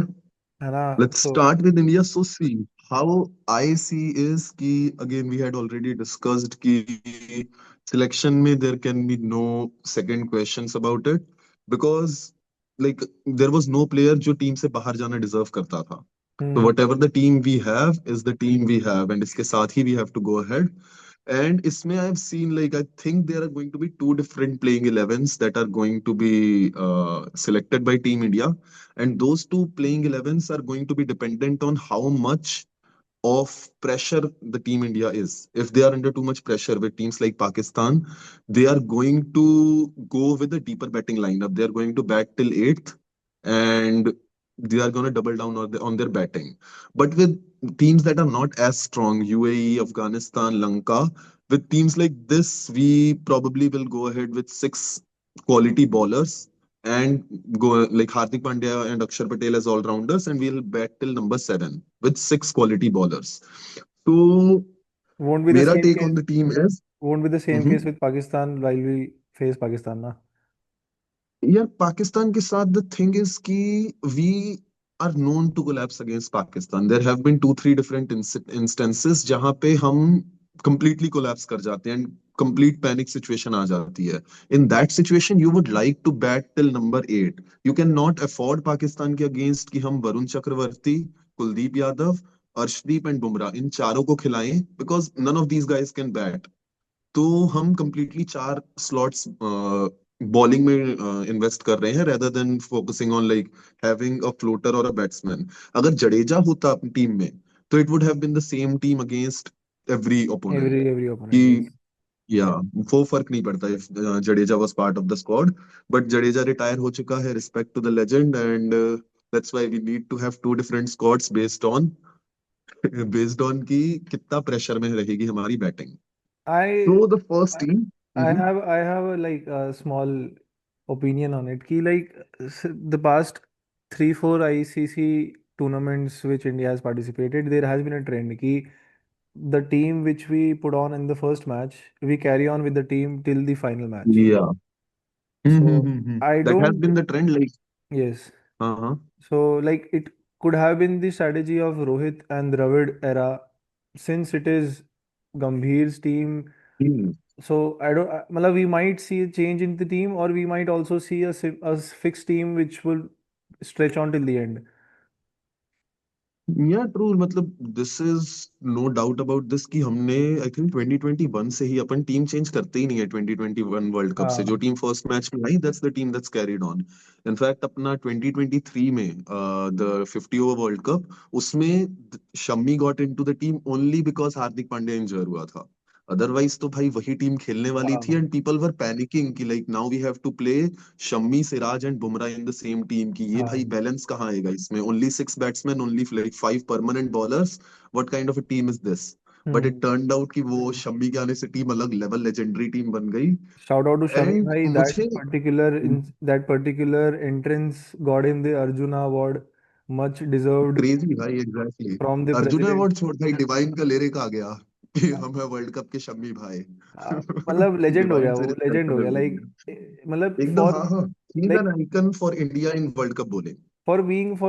है ना? Let's So, start with India. So see, how I see is कि again we had already discussed कि selection में there can be no second questions about it because like there was no player जो टीम से बाहर जाना deserve करता था. So hmm, whatever the team we have is the team we have, and इसके साथ ही we have to go ahead. And इसमें I have seen like I think there are going to be two different playing 11s that are going to be selected by Team India, and those two playing 11s are going to be dependent on how much of pressure the Team India is. If they are under too much pressure with teams like Pakistan, they are going to go with a deeper batting lineup. They are going to bat till eighth, and they are going to double down on their batting. But with teams that are not as strong, UAE, Afghanistan, Lanka, with teams like this, we probably will go ahead with six quality bowlers and go like Hardik Pandya and Akshar Patel as all rounders, and we'll bat till number seven with six quality bowlers. So, Won't be the मेरा same take on case. the team is. Won't be the same Mhm. case with Pakistan while we face Pakistan, na? यार पाकिस्तान के साथ द थिंग इज कि we are known to collapse against Pakistan there have been two three different instances जहां पे हम कंप्लीटली कोलैप्स कर जाते हैं एंड कंप्लीट पैनिक सिचुएशन आ जाती है in that situation you would like to bat till number 8 you can not afford Pakistan के अगेंस्ट कि हम वरुण चक्रवर्ती कुलदीप यादव अर्शदीप एंड बुमराह इन चारों को खिलाएं because none of these guys can bat तो हम कंप्लीटली चार स्लॉट्स बॉलिंग में इन्वेस्ट कर रहे हैं rather than focusing on like having a floater और अ बैट्समैन अगर जडेजा होता अपनी टीम में तो it would have been the same team against every opponent Every कि opponent, yes. या वो फर्क नहीं पड़ता if Jadeja was part of the squad but Jadeja retire हो चुका है respect to the legend and that's why we need to have two different squads based on कि कितना प्रेशर में रहेगी हमारी batting I So the first team. Mhm. I have a, like a small opinion on it. Ki like the past 3 4 ICC tournaments which India has participated, there has been a trend ki the team which we put on in the first match, we carry on with the team till the final match. Yeah. So I That has don't, been the trend. Like, yes. uh-huh. So like it could have been the strategy of Rohit and Dravid era, since it is Gambhir's team. Hmm. So I don't, matlab we might see a change in the team, or we might also see a fixed team which will stretch on till the end. Yeah, true. मतलब this is no doubt about this कि हमने I think 2021 से ही अपन टीम चेंज करते ही नहीं है 2021 वर्ल्ड कप से जो हाँ टीम फर्स्ट मैच में आई that's the team that's carried on. In fact अपना 2023 में the 50 ओवर वर्ल्ड कप उसमें Shammi got into the team only because Hardik Pandya इंजर हुआ था. अदरवाइज तो भाई वही टीम खेलने वाली थी हाँ एंड पीपल वर पैनिकिंग कि like now we have to play Shami Siraj and Bumrah in the same team की ये भाई हाँ बैलेंस कहाँ आएगा इसमें only six batsmen only like five permanent bowlers what kind of a team is this but it hmm turned out कि वो शम्मी के आने से टीम अलग लेवल लेजेंडरी टीम बन गई shout out to Shami and bhai, मुझे that particular entrance got him the Arjuna award, much deserved crazy भाई exactly from the Arjun president. Award छोड़ भाई डिवाइन का लिरिक आ गया कि हम है वर्ल्ड कप के शम्मी भाई मतलब लेजेंड हो गया, डिवाइन से वो रिस्पेक्ट लेजेंड हो गया मिल लाइक, गया मतलब एकदम फॉर हाँ हाँ he is like N icon for India in world cup बोले for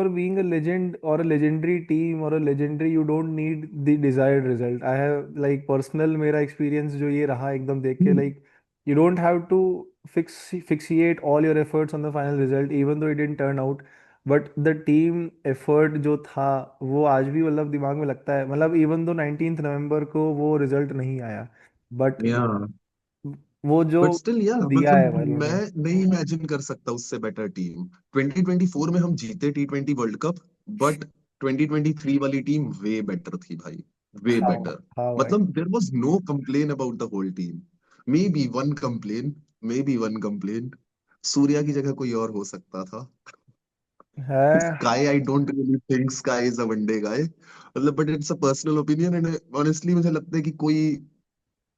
being a legend or a legendary team or a legendary, you don't need the desired result. I have like personal मेरा experience जो ये रहा एकदम देख के, like you don't have to fixate all your efforts on the final result even though it didn't turn out, but the team effort जो था वो आज भी मतलब दिमाग में लगता है, मतलब even though 19th नवंबर को वो result नहीं आया, but या वो जो बट स्टिल या दिया है मतलब वालों मैं ने। नहीं इमेजिन कर सकता उससे बेटर टीम 2024 में हम जीते T20 वर्ल्ड कप बट 2023 वाली टीम वे बेटर थी भाई वे हाँ बेटर हाँ भाई। मतलब there was no complain about the whole team may be one complain may be one complain Surya की जगह कोई और हो सकता था है। SKY I don't really think SKY is a one day guy मतलब but it's a personal opinion and honestly मुझे लगता है कि कोई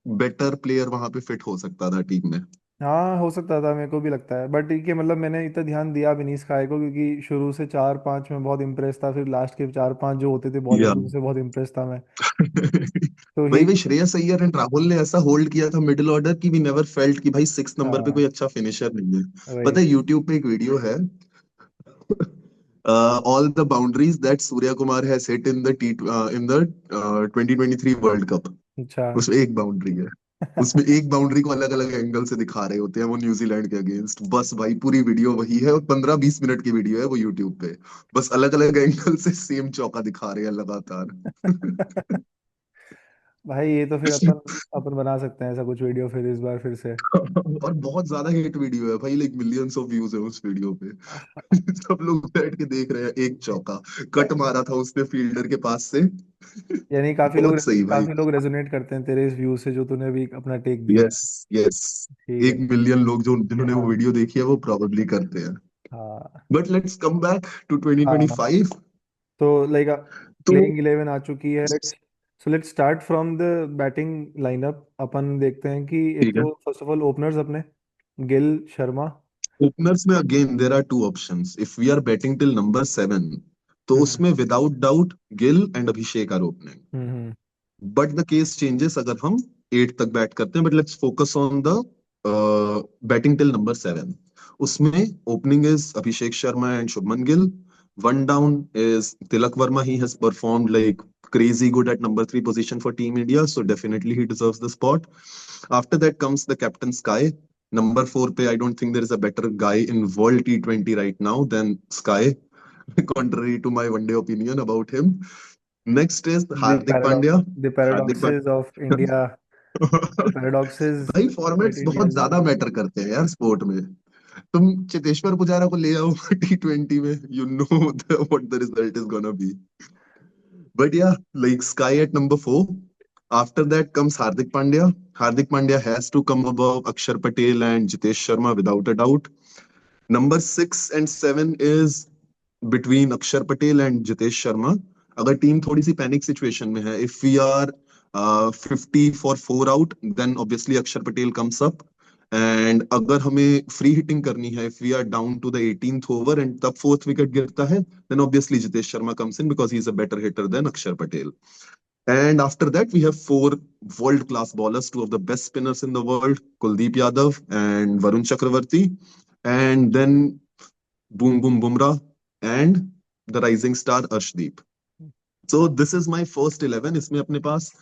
बेटर प्लेयर वहां पे फिट हो सकता था टीम में हाँ हो सकता था, मेरे को भी लगता है, बट ठीक है, मतलब मैंने इतना ध्यान दिया भी नहीं इस काय को, क्योंकि शुरू से 4 5 में बहुत इम्प्रेस था, फिर लास्ट के 4 5 जो होते थे या बॉलिंग उनसे बहुत इम्प्रेस था मैं। तो भाई ही, भाई श्रेयस अय्यर एंड राहुल ने ऐसा होल्ड किया था मिडिल ऑर्डर की वी नेवर फेल्ट कि भाई सिक्स नंबर पे कोई हाँ अच्छा फिनिशर नहीं है वही। पता है यूट्यूब पे एक वीडियो है all the boundaries that Surya Kumar has hit in the 2023 world cup अच्छा। उसमें एक बाउंड्री है उसमें एक बाउंड्री को अलग अलग एंगल से दिखा रहे होते हैं वो न्यूजीलैंड के अगेंस्ट बस भाई पूरी वीडियो वही है और 15-20 मिनट की वीडियो है वो यूट्यूब पे बस अलग अलग एंगल से सेम चौका दिखा रहे हैं लगातार भाई ये तो फिर अपन बना सकते हैं ऐसा कुछ वीडियो फिर इस बार फिर से। और बहुत ज्यादा हिट वीडियो है भाई लाइक मिलियंस ऑफ व्यूज है उस वीडियो पे सब लोग बैठ के देख रहे हैं एक चौका कट मारा था उसने फील्डर के पास से यानी बहुत सही भाई काफी लोग रेजोनेट करते हैं तेरे इस व्यू से जो तूने अभी अपना टेक दिया है। यस यस ठीक है। 1 मिलियन लोग जो जिन्होंने वो हाँ वीडियो देखी है वो प्रोबेबली करते हैं हाँ But let's come back to हाँ 2025. तो लाइक तो प्लेइंग 11 आ चुकी है। Let's start from the batting lineup. अपन देखते हैं कि एक ठीक है, तो फर्स्ट ऑफ ऑल ओपनर्स अपने गिल शर्मा। ओपनर्स में again there are two options if we are batting till number 7, तो हम्म उसमें without doubt Gill and Abhishek are opening. Hmm but the case changes अगर हम 8 तक बैट करते हैं, but let's focus on the batting till number 7। उसमें opening is Abhishek Sharma and Shubman Gill. One down is Tilak Varma, he has performed like crazy good at number 3 position for Team India, so definitely he deserves the spot. After that comes the captain Sky. Number 4 पे I don't think there is a better guy in World T20 right now than Sky, contrary to my one day opinion about him. Next is the Hardik paradox Pandya. The Hardik paradox Pandya. Of India the paradox भाई दैट फॉर्मेट्स इंडिया बहुत इज इन। ज्यादा मैटर करते हैं यार स्पोर्ट में। तुम चेतेश्वर पुजारा को ले आओ T20 में, you know what the result is gonna be. But yeah, like Sky at number 4. After that comes Hardik Pandya. Hardik Pandya has to come above Akshar Patel and Jitesh Sharma without a doubt. Number 6 and 7 is between Akshar Patel and Jitesh Sharma. अगर टीम थोड़ी सी पैनिक सिचुएशन में है, if we are 50 for 4 out, then obviously Akshar Patel comes up. And अगर हमें फ्री हिटिंग करनी है, if we are down to the 18th over and तब फोर्थ विकेट गिरता है, then obviously Jitesh Sharma comes in because he is a better hitter than Akshar Patel. And after that, we have four world-class bowlers, two of the best spinners in the world, Kuldeep Yadav and Varun Chakravarti, and then Boom Boom Bumrah and the rising star Arshdeep. So this is my first 11. इसमें अपने पास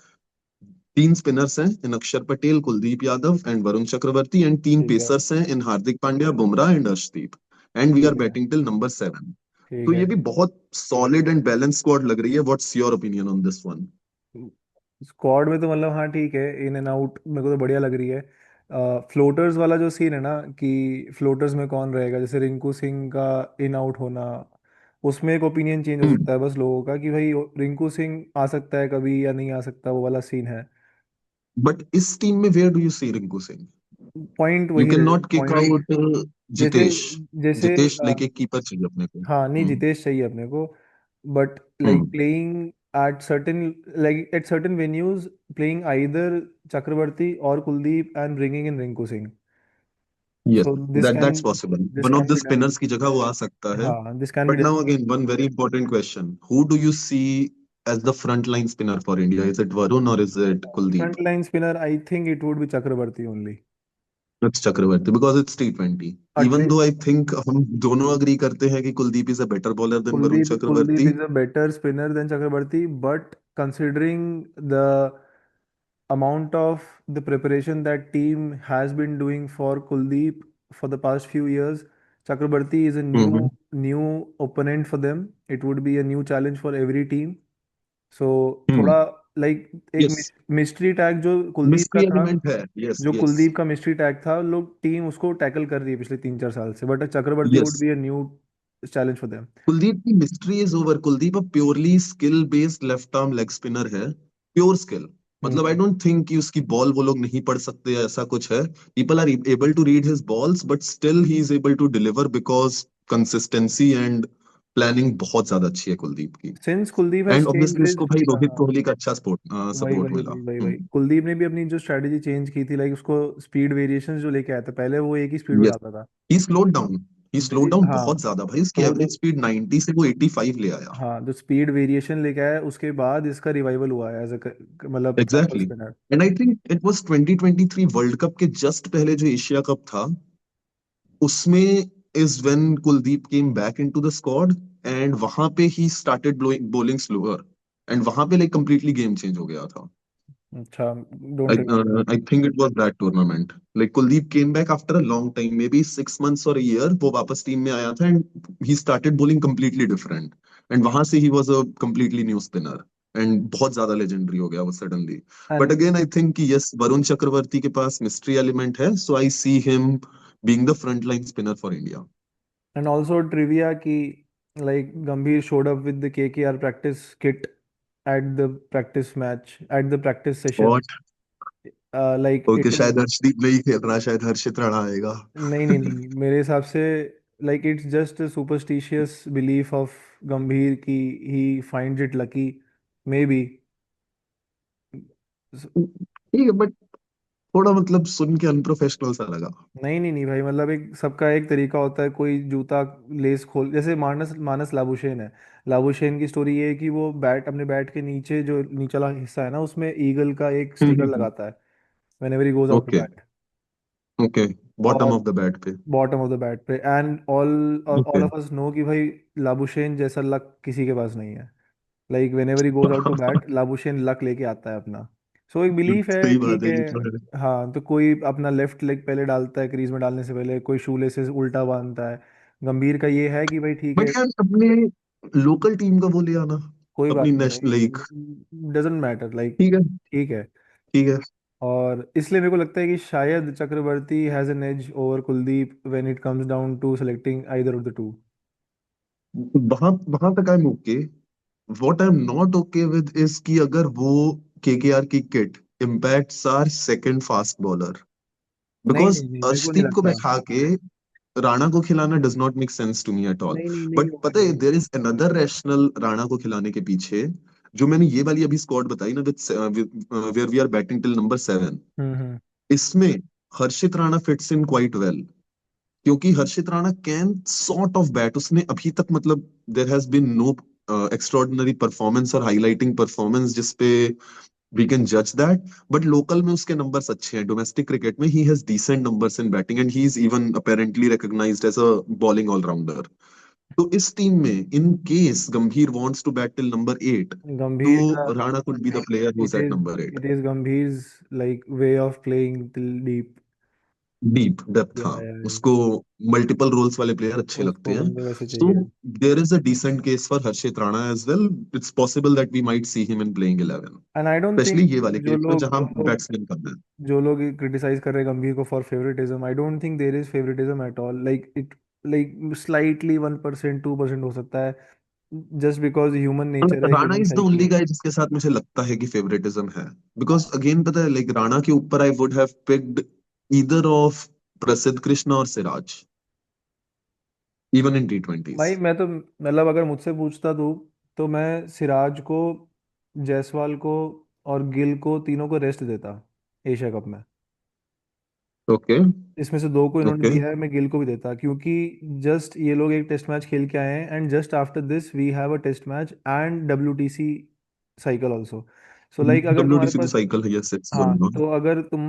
तीन स्पिनर्स हैं in Axar Patel, Kuldeep Yadav and Varun Chakravarthy, and तीन ठीक है पेसर्स हैं in Hardik Pandya, Bumrah and Arshdeep. And we are ठीक है बैटिंग टिल नंबर 7. ठीक तो है। ये भी बहुत सॉलिड एंड बैलेंस स्क्वाड लग रही है. What's your opinion on this one? Squad में तो मतलब हाँ ठीक है, इन एंड आउट मेरे को तो बढ़िया लग रही है। फ्लोटर्स वाला जो सीन है ना कि फ्लोटर्स में कौन रहेगा, जैसे रिंकू सिंह का इन आउट होना, उसमें एक ओपिनियन चेंज हो सकता है बस लोगों का कि भाई रिंकू सिंह आ सकता है कभी या नहीं आ सकता, वो वाला सीन है। बट इस टीम में where do you see Rinku Singh? Point you वही कैन रहे नॉट किक पॉइंट। आउट जैसे जितेश. जैसे जितेश लेके कीपर चाहिए अपने को. हाँ नहीं जितेश चाहिए अपने को, but like hmm. Playing at certain like at certain venues, playing either Chakravarthy और Kuldeep and bringing in Rinku Singh. Yes, so that's possible. This one of can the be done. Spinners की जगह वो आ सकता है. हाँ this can be But now done. again, one very important question. Who do you see as the frontline spinner for India? Is it Varun or is it Kuldeep? Front line spinner I think it would be Chakravarti only. It's Chakravarti because it's T20. Even though I think हम दोनों agree करते हैं कि Kuldeep is a better bowler than Varun Kuldeep Chakravarti. Is a better spinner than Chakravarti, but considering the amount of the preparation that team has been doing for Kuldeep for the past few years, Chakrabarti is a Mm-hmm. new opponent for them. It would be a new challenge for every team. So Hmm. थोड़ा लाइक एक Yes. मिस्ट्री टैग जो कुलदीप का Mystery था, element है. Yes, जो yes. कुलदीप का मिस्ट्री टैग था, लोग टीम उसको टैकल कर रही है पिछले 3-4 साल से, but Chakravarthy would Yes. Be a new challenge for them. Kuldeep की मिस्ट्री इज ओवर. कुलदीप अब purely skill based left arm leg spinner है. Pure skill. मतलब आई हम्म डोंट थिंक कि उसकी बॉल वो लोग नहीं पढ़ सकते या ऐसा कुछ है. People are able to read his balls but still he is able to deliver because consistency and planning बहुत ज्यादा अच्छी है कुलदीप की. Since Kuldeep has and changed obviously his उसको भाई रोहित कोहली का अच्छा वही सपोर्ट वही मिला. वही वही वही कुलदीप ने भी अपनी जो स्ट्रेटजी चेंज की थी, लाइक उसको स्पीड वेरिएशंस जो लेके आया था, पहले वो एक ही स्पीड में यस. डालता था। ही स्लोड डाउन. ही स्लोड जैसे डाउन हाँ, बहुत ज्यादा भाई. तो उसकी वो जो एवरेज स्पीड 90 से वो 85 ले आया. हाँ जो स्पीड वेरिएशन लेके आया, उसके बाद इसका रिवाइवल हुआ है एज अ मतलब proper exactly. Spinner. And I think it was 2023 world cup के जस्ट पहले जो एशिया कप था, उसमें is when Kuldeep came back into the squad. And वहां पे he started bowling slower. And वहां पे लाइक कंप्लीटली गेम चेंज हो गया था. अच्छा, I, don't remember. I think it was that tournament. Like Kuldeep came back after a long time, maybe 6 months or a year. वो वापस टीम में आया था and he started bowling completely different. And वहां से he was a completely new spinner. And बहुत ज्यादा legendary हो गया वो suddenly. But and again, I think कि yes, वरुण चक्रवर्ती के पास mystery element है. So I see him being the frontline spinner for India. And also trivia की लाइक गंभीर showed up with the KKR practice kit at the practice match at the practice session, What? like Okay, it is शायद हर्षदीप नहीं खेल रहा, शायद हर्षित राणा आएगा. नहीं नहीं नहीं, मेरे हिसाब से like it's just a superstitious belief of Gambhir ki he finds it lucky, maybe. ठीक है, बट थोड़ा मतलब सुन के अनप्रोफेशनल सा लगा। नहीं नहीं नहीं भाई, मतलब एक सबका एक तरीका होता है। कोई जूता लेस खोल, जैसे मानस मानस लाबुशेन है। लाबुशेन की स्टोरी ये है कि वो बैट, अपने बैट के नीचे जो नीचला हिस्सा है ना, उसमें ईगल का एक स्टिकर हम्म। लगाता है whenever he goes out to okay. bat। Okay. Bottom और ऑफ द बैट पे। बॉटम ऑफ द बैट पे, and all okay. Of us know कि भाई लाबुशेन जैसा लक किसी के पास नहीं है। Like whenever he goes out to bat, Labuschagne luck लेके आता है अपना। सो एक बिलीफ है, सही बात ठीक है, है। ये तो है। हाँ, तो कोई अपना लेफ्ट लेग पहले डालता है क्रीज में डालने से पहले, कोई शू लेसेस उल्टा बांधता है। गंभीर का ये है कि भाई ठीक बट है, यार अपने लोकल टीम का वो ले आना, कोई बात अपनी नहीं नेशनल लीग। भाई, डजेंट मैटर लाइक। ठीक है। ठीक है। ठीक है। और इसलिए मेरे को लगता है कि शायद Chakravarthy has an edge over Kuldeep when it comes down to selecting either of the two. वहां वहां तक I am okay. What I am not okay with is कि अगर वो केकेआर की kit impacts are second fast bowler, नहीं बिकॉज नहीं नहीं, मेरे को नहीं अर्शदीप को लगता। बैठा के राणा को खिलाना does not make sense to me at all. नहीं नहीं नहीं बट होगा, पता नहीं है होगा। There is another rational Rana को खिलाने के पीछे, जो मैंने ये वाली अभी स्क्वाड बताई ना, with where we are batting till number 7। Hmm. इसमें Harshit Rana fits in quite well, क्योंकि Harshit Rana can sort of bat. उसने अभी तक मतलब there has been no extraordinary performance और हाईलाइटिंग परफॉर्मेंस जिसपे वी कैन जज दैट। बट लोकल में उसके नंबर्स अच्छे हैं, डोमेस्टिक क्रिकेट में he has decent numbers in batting and he is even apparently recognised as a bowling allrounder. तो इस टीम में in case Gambhir wants to bat till number 8, Gambhir का, तो Rana could be the player who is it at is number 8। It is गंभीर's like way of playing till deep। Deep depth, या हाँ। या उसको मल्टीपल रोल्स वाले प्लेयर अच्छे लगते उसको हैं। बंदे वैसे सो चाहिए। There is a decent case for Harshit Rana as well. It's possible that we might see him in playing 11, and I don't specially think ये वाले जो केस में लोग जहां जो लोग बैट्समैन कम है। जो लोग क्रिटिसाइज कर रहे हैं गंभीर को for favouritism, I don't think there is favouritism at all. Like it, like slightly 1% 2% हो सकता है, जस्ट बिकॉज ह्यूमन नेचर है, Rana human is the psyche only है। गाय जिसके साथ मुझे लगता है कि फेवरेटिज्म है। बिकॉज अगेन पता है, लाइक राणा के ऊपर आई would have picked either of प्रसिद्ध कृष्णा और सिराज, इवन इन टी20s। भाई मैं तो, मतलब अगर मुझसे पूछता तो मैं सिराज को, जायसवाल को और गिल को, तीनों को रेस्ट देता एशिया कप में। ओके। इसमें से दो को इन्होंने ओके। दिया है, मैं गिल को भी देता, क्योंकि जस्ट ये लोग एक टेस्ट मैच खेल के आए हैं, and just after this we have a test match and WTC cycle also. So like अगर तुम्हारे डब्ल्यूटीसी तो पास, साइकिल है, यस इट्स हाँ, गोइंग ऑन। तो अगर तुम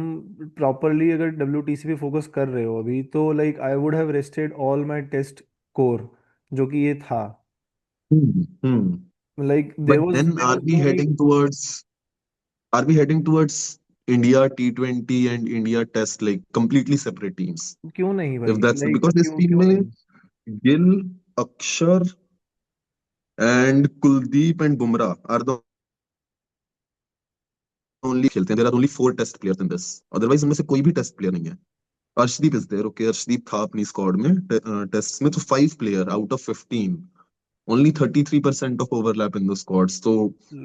प्रॉपरली अगर WTC पे फोकस कर रहे हो अभी, तो like I would have rested all my test core, जो कि ये था। Hmm. Like But then there are was we no need. heading towards India T20 and India Test like completely separate teams? क्यों नहीं If भाई, that's लाइक because this क्यों team क्यों में नहीं। Gill, Akshar and Kuldeep and Bumrah are the only खेलते हैं। There are only 4 test players in this. Otherwise उनमें से कोई भी टेस्ट प्लेयर नहीं है। Arshdeep is there, okay, Arshdeep था अपनी स्क्वाड में टेस्ट में। तो 5 player out of 15, only 33% of overlap in the squads. तो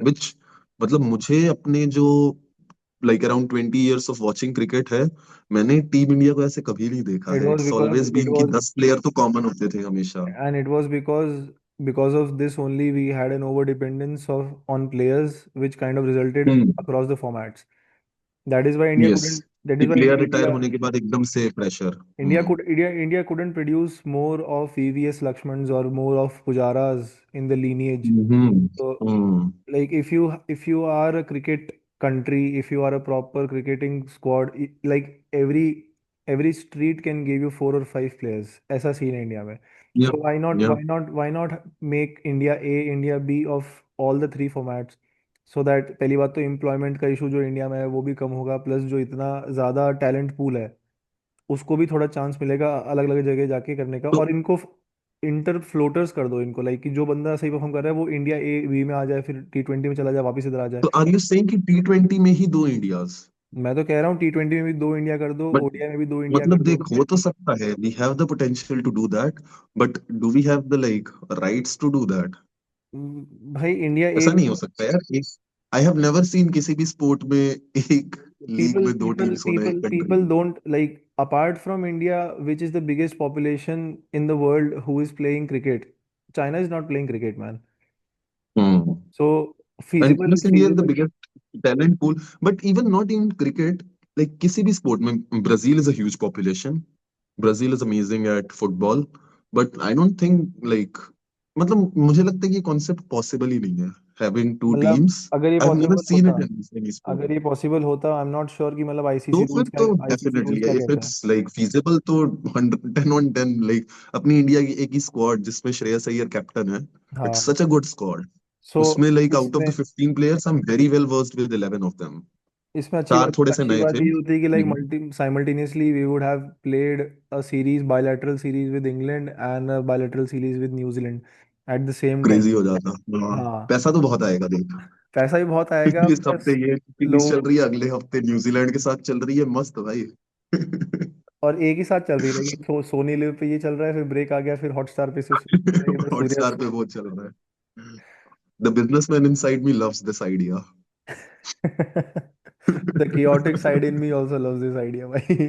विच मतलब मुझे अपने जो like around 20 years of watching cricket है, मैंने टीम इंडिया को ऐसे कभी नहीं देखा इट है। Was it's because always it been कि वाज 10 प्लेयर तो कॉमन होते थे हमेशा। and it was because of this only we had an over dependence of on players, which kind of resulted hmm. across the formats. That is why India yes, couldn't, that कि is why player retire India होने के बाद एकदम से pressure. India could India couldn't produce more of VVS Lakshmans or more of Pujaras in the lineage. Hmm. So hmm. like if you are a cricket country, if you are a proper cricketing squad, like every street can give you 4 or 5 players, ऐसा सीन है इंडिया में। या So why not या why not why not make India A, India B of all the 3 formats, so that पहली बात तो एम्प्लॉयमेंट का इशू जो इंडिया में है वो भी कम होगा, प्लस जो इतना ज़्यादा टैलेंट पूल है उसको भी थोड़ा चांस मिलेगा अलग अलग जगह जाके करने का। तो और इनको इंटर फ्लोटर्स कर दो इनको, लाइक कि जो बंदा सही परफॉर्म कर रहा है वो इंडिया A B में आ जाए, फिर T20 में चला जाए, वापस इधर आ जाए। तो आर यू सेइंग कि टी20 में ही 2 इंडियाज? मैं तो कह रहा हूँ T20 में भी 2 इंडिया कर दो, बट ODI में भी 2 इंडिया कर मतलब दो। देख, हो तो सकता है, we have the potential to do that, but do we have the like rights to do that? भाई इंडिया ए ऐसा भी नहीं हो तो, सकता यार। आई हैव नेवर सीन किसी भी स्पोर्ट में एक लीग पीपल में दो पीपल टीम्स होना एक पीपल कंट्री पीपल में। Don't like, apart from India, which is the biggest population in the world who is playing cricket, China is not playing cricket, man. Hmm. So And feasible, plus India is the feasible. biggest talent pool, but even not in cricket, like किसी भी sport में, Brazil is a huge population. Brazil is amazing at football, but I don't think like, मतलब मुझे लगता है कि concept possible ही नहीं है. Having two मतलब teams, अगर ये I've never पॉसिबल seen होता, it in any sport. अगर ये पॉसिबल होता, आई एम नॉट श्योर कि मतलब तो आईसीसी फिर रूल्स क्या, तो आईसीसी डेफिनेटली रूल्स क्या इफ कहता है। इट्स लाइक feasible तो 100 10 on 10 लाइक अपनी इंडिया की एक ही स्क्वाड जिसमें श्रेयस अय्यर कैप्टन है. इट्स हाँ, सच अ गुड स्क्वाड. सो उसमें लाइक आउट ऑफ इसमें the 15 players I am very well versed with 11 of them. इसमें चार थोड़े से अच्छी नए बात थे. ये होती है कि like hmm. Multi simultaneously we would have played a series, bilateral series with England and a bilateral series with New Zealand at the same time. Crazy हो जाता. हाँ. हाँ, पैसा तो बहुत आएगा देख. पैसा भी बहुत आएगा इस हफ्ते प्लस ये सीरीज चल लोग, रही है, अगले हफ्ते न्यूजीलैंड के साथ चल रही है, मस्त भाई. और एक ही साथ चल रही है, सोनी लिव पे ये चल रहा है, फिर ब्रेक आ गया, फिर हॉटस्टार पे इधर सूर्या। हॉटस्टार पे वो चल रहा है. The businessman inside me loves this idea. The chaotic side in me also loves this idea भाई।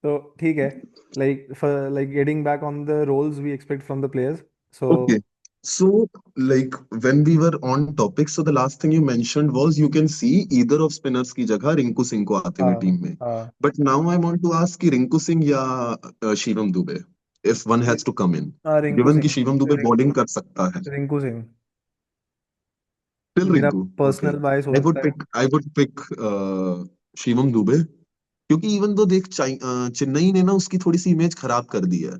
तो ठीक है, like getting back on the roles we expect from the players. So Okay. So, like when we were on topic, so the last thing you mentioned was you can see either of spinners की जगह रिंकू सिंह को आते हुए हाँ टीम में. हाँ, But now I want to ask कि रिंकू सिंह या Shivam Dubey, if one has to come in, हाँ, रिंकू given कि सिंह, शिवम दुबे बॉलिंग कर सकता है, रिंकू सिंह still मेरा रिंकू. Okay. पर्सनल बायस हो I would सकता है। pick I would pick Shivam Dubey. क्योंकि इवन दो देख चेन्नई ने ना उसकी थोड़ी सी इमेज खराब कर दी है.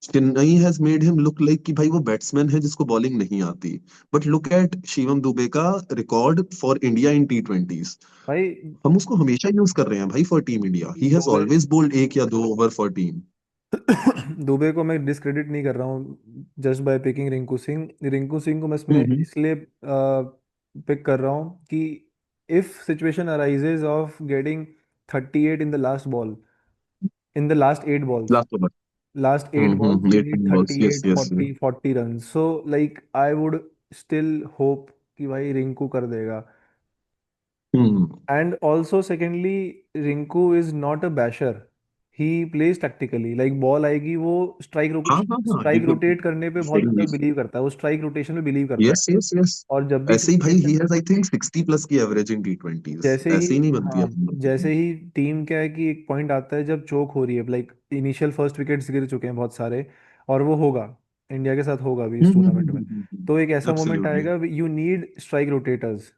Chennai has made him look like कि भाई वो बैट्समैन है जिसको बॉलिंग नहीं आती. But look at Shivam Dubey का record for India in T20s. भाई हम उसको हमेशा यूज कर रहे हैं भाई for team India. He has Dube always bowled 1 या 2 ओवर फॉर टीम. दुबे को मैं डिस्क्रेडिट नहीं कर रहा हूँ just by picking Rinku Singh. Rinku Singh को मैं इसमें हम्म. इसलिए पिक कर रहा हूँ कि if situation arises of getting 38 in the last ball, in the last 8 balls, last over. last 8 balls you 8 need balls. Yes 38 yes. 40 runs, so like I would still hope कि भाई रिंकू कर देगा। Hmm. And also secondly, Rinku is not a basher, he plays tactically, like ball आएगी वो हाँ हाँ हाँ. स्ट्राइक रोटेट करने पे बहुत सही. ज्यादा बिलीव करता है, वो स्ट्राइक रोटेशन में बिलीव करता है। Yes yes yes. और जब भी ऐसे ही भाई ही सिचुएशन, हैज आई थिंक 60+ की एवरेज इन T20s. जैसे ही, ऐसे ही नहीं बनती हाँ, अपनी. जैसे ही टीम क्या है कि एक पॉइंट आता है जब चोक हो रही है, लाइक इनिशियल फर्स्ट विकेट्स गिर चुके हैं बहुत सारे, और वो होगा, इंडिया के साथ होगा भी इस टूर्नामेंट में। तो एक ऐसा मोमेंट एब्सोल्युटली. आएगा, you need strike rotators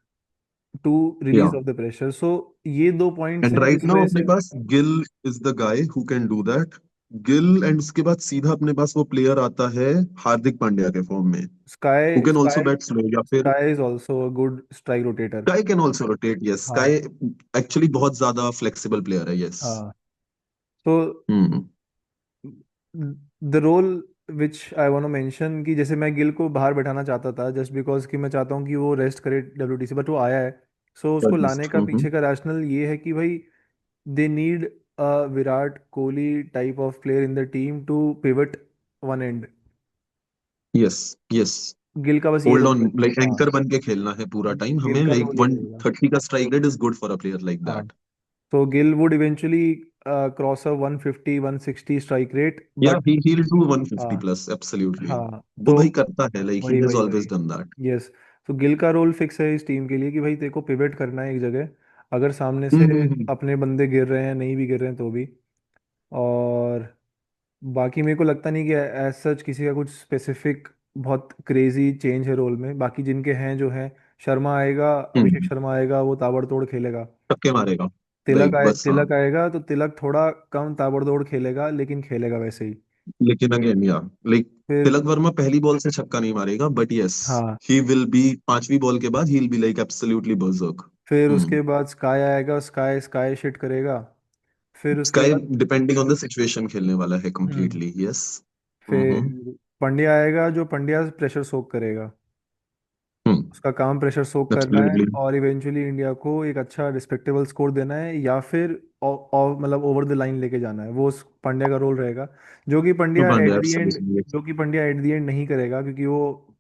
to या. Release of the pressure. So ये दो पॉइंट्स एंड हैं राइट जिस नाउ वजह अपने से पास Gill is the guy who can do that. Gill एंड उसके बाद सीधा अपने पास वो प्लेयर आता है हार्दिक पांड्या के फॉर्म में, who Sky can also Sky bat slow. या फिर Sky is also a good strike rotator. Sky can also rotate. Yes, हाँ स्काई एक्चुअली बहुत ज्यादा फ्लेक्सिबल प्लेयर है. यस. हाँ, तो hmm. The role which I want to mention, कि जैसे मैं गिल को बाहर बैठाना चाहता था जस्ट बिकॉज कि मैं चाहता हूँ कि वो रेस्ट करे WTC, बट वो आया है। सो उसको लाने का हम्म. पीछे का रैशनल ये है कि भाई they need a Virat Kohli type of player in the team to pivot one end. Yes yes. Gill का बस ये होल्ड रोल ऑन, है। लाइक हाँ, एंकर बन के खेलना है पूरा टाइम गिल हमें. का लाइक रोल ये रहेगा। 130 का strike rate is good for a player like हाँ, दैट. तो Gill would eventually cross a 150 160 strike rate, या बट he'll do 150 हाँ plus absolutely. हाँ, वो तो भाई करता है, like he वही has वही always वही, done that. यस। तो गिल का रोल फिक्स है इस टीम के लिए कि भाई तेरे को पिवट करना है एक जगह, अगर सामने से हम्म. अपने बंदे गिर रहे हैं, नहीं भी गिर रहे हैं तो भी। और बाकी मेरे को लगता नहीं कि एज सच किसी का कुछ स्पेसिफिक बहुत क्रेजी चेंज है रोल में। बाकी जिनके हैं जो हैं, शर्मा आएगा, अभिषेक हम्म. शर्मा आएगा, वो ताबड़तोड़ खेलेगा। टक्के मारेगा. लाइक बस हाँ. तिलक आएगा तो तिलक थोड़ा कम ताबड़तोड़ खेलेगा, लेकिन खेलेगा वैसे ही। लेकिन अगेन या, लाइक फिर तिलक वर्मा पहली बॉल से छक्का नहीं मारेगा, बट यस, हाँ, he will be 5वीं बॉल के बाद he'll be like absolutely berserk. फिर हम्म. उसके बाद स्काई आएगा, स्काई स्काई शिट करेगा। फिर उसके स्काई बाद डिपेंडिंग ऑन द सिचुएशन खेलने वाला है हम्म completely. यस. हम्म. फिर पंड्या आएगा, जो पंड्या प्रेशर सोक करेगा, हम्म. उसका काम प्रेशर सोक करना है एब्सोल्युटली. और इवेंचुअली इंडिया को एक अच्छा रिस्पेक्टेबल स्कोर देना है, या फिर मतलब ओवर द लाइन लेके जाना है। वो उस पंड्या का रोल रहेगा, जो कि Pandya Pandya at the end absolutely. जो कि पंड्या एट द एंड नहीं करेगा, क्योंकि वो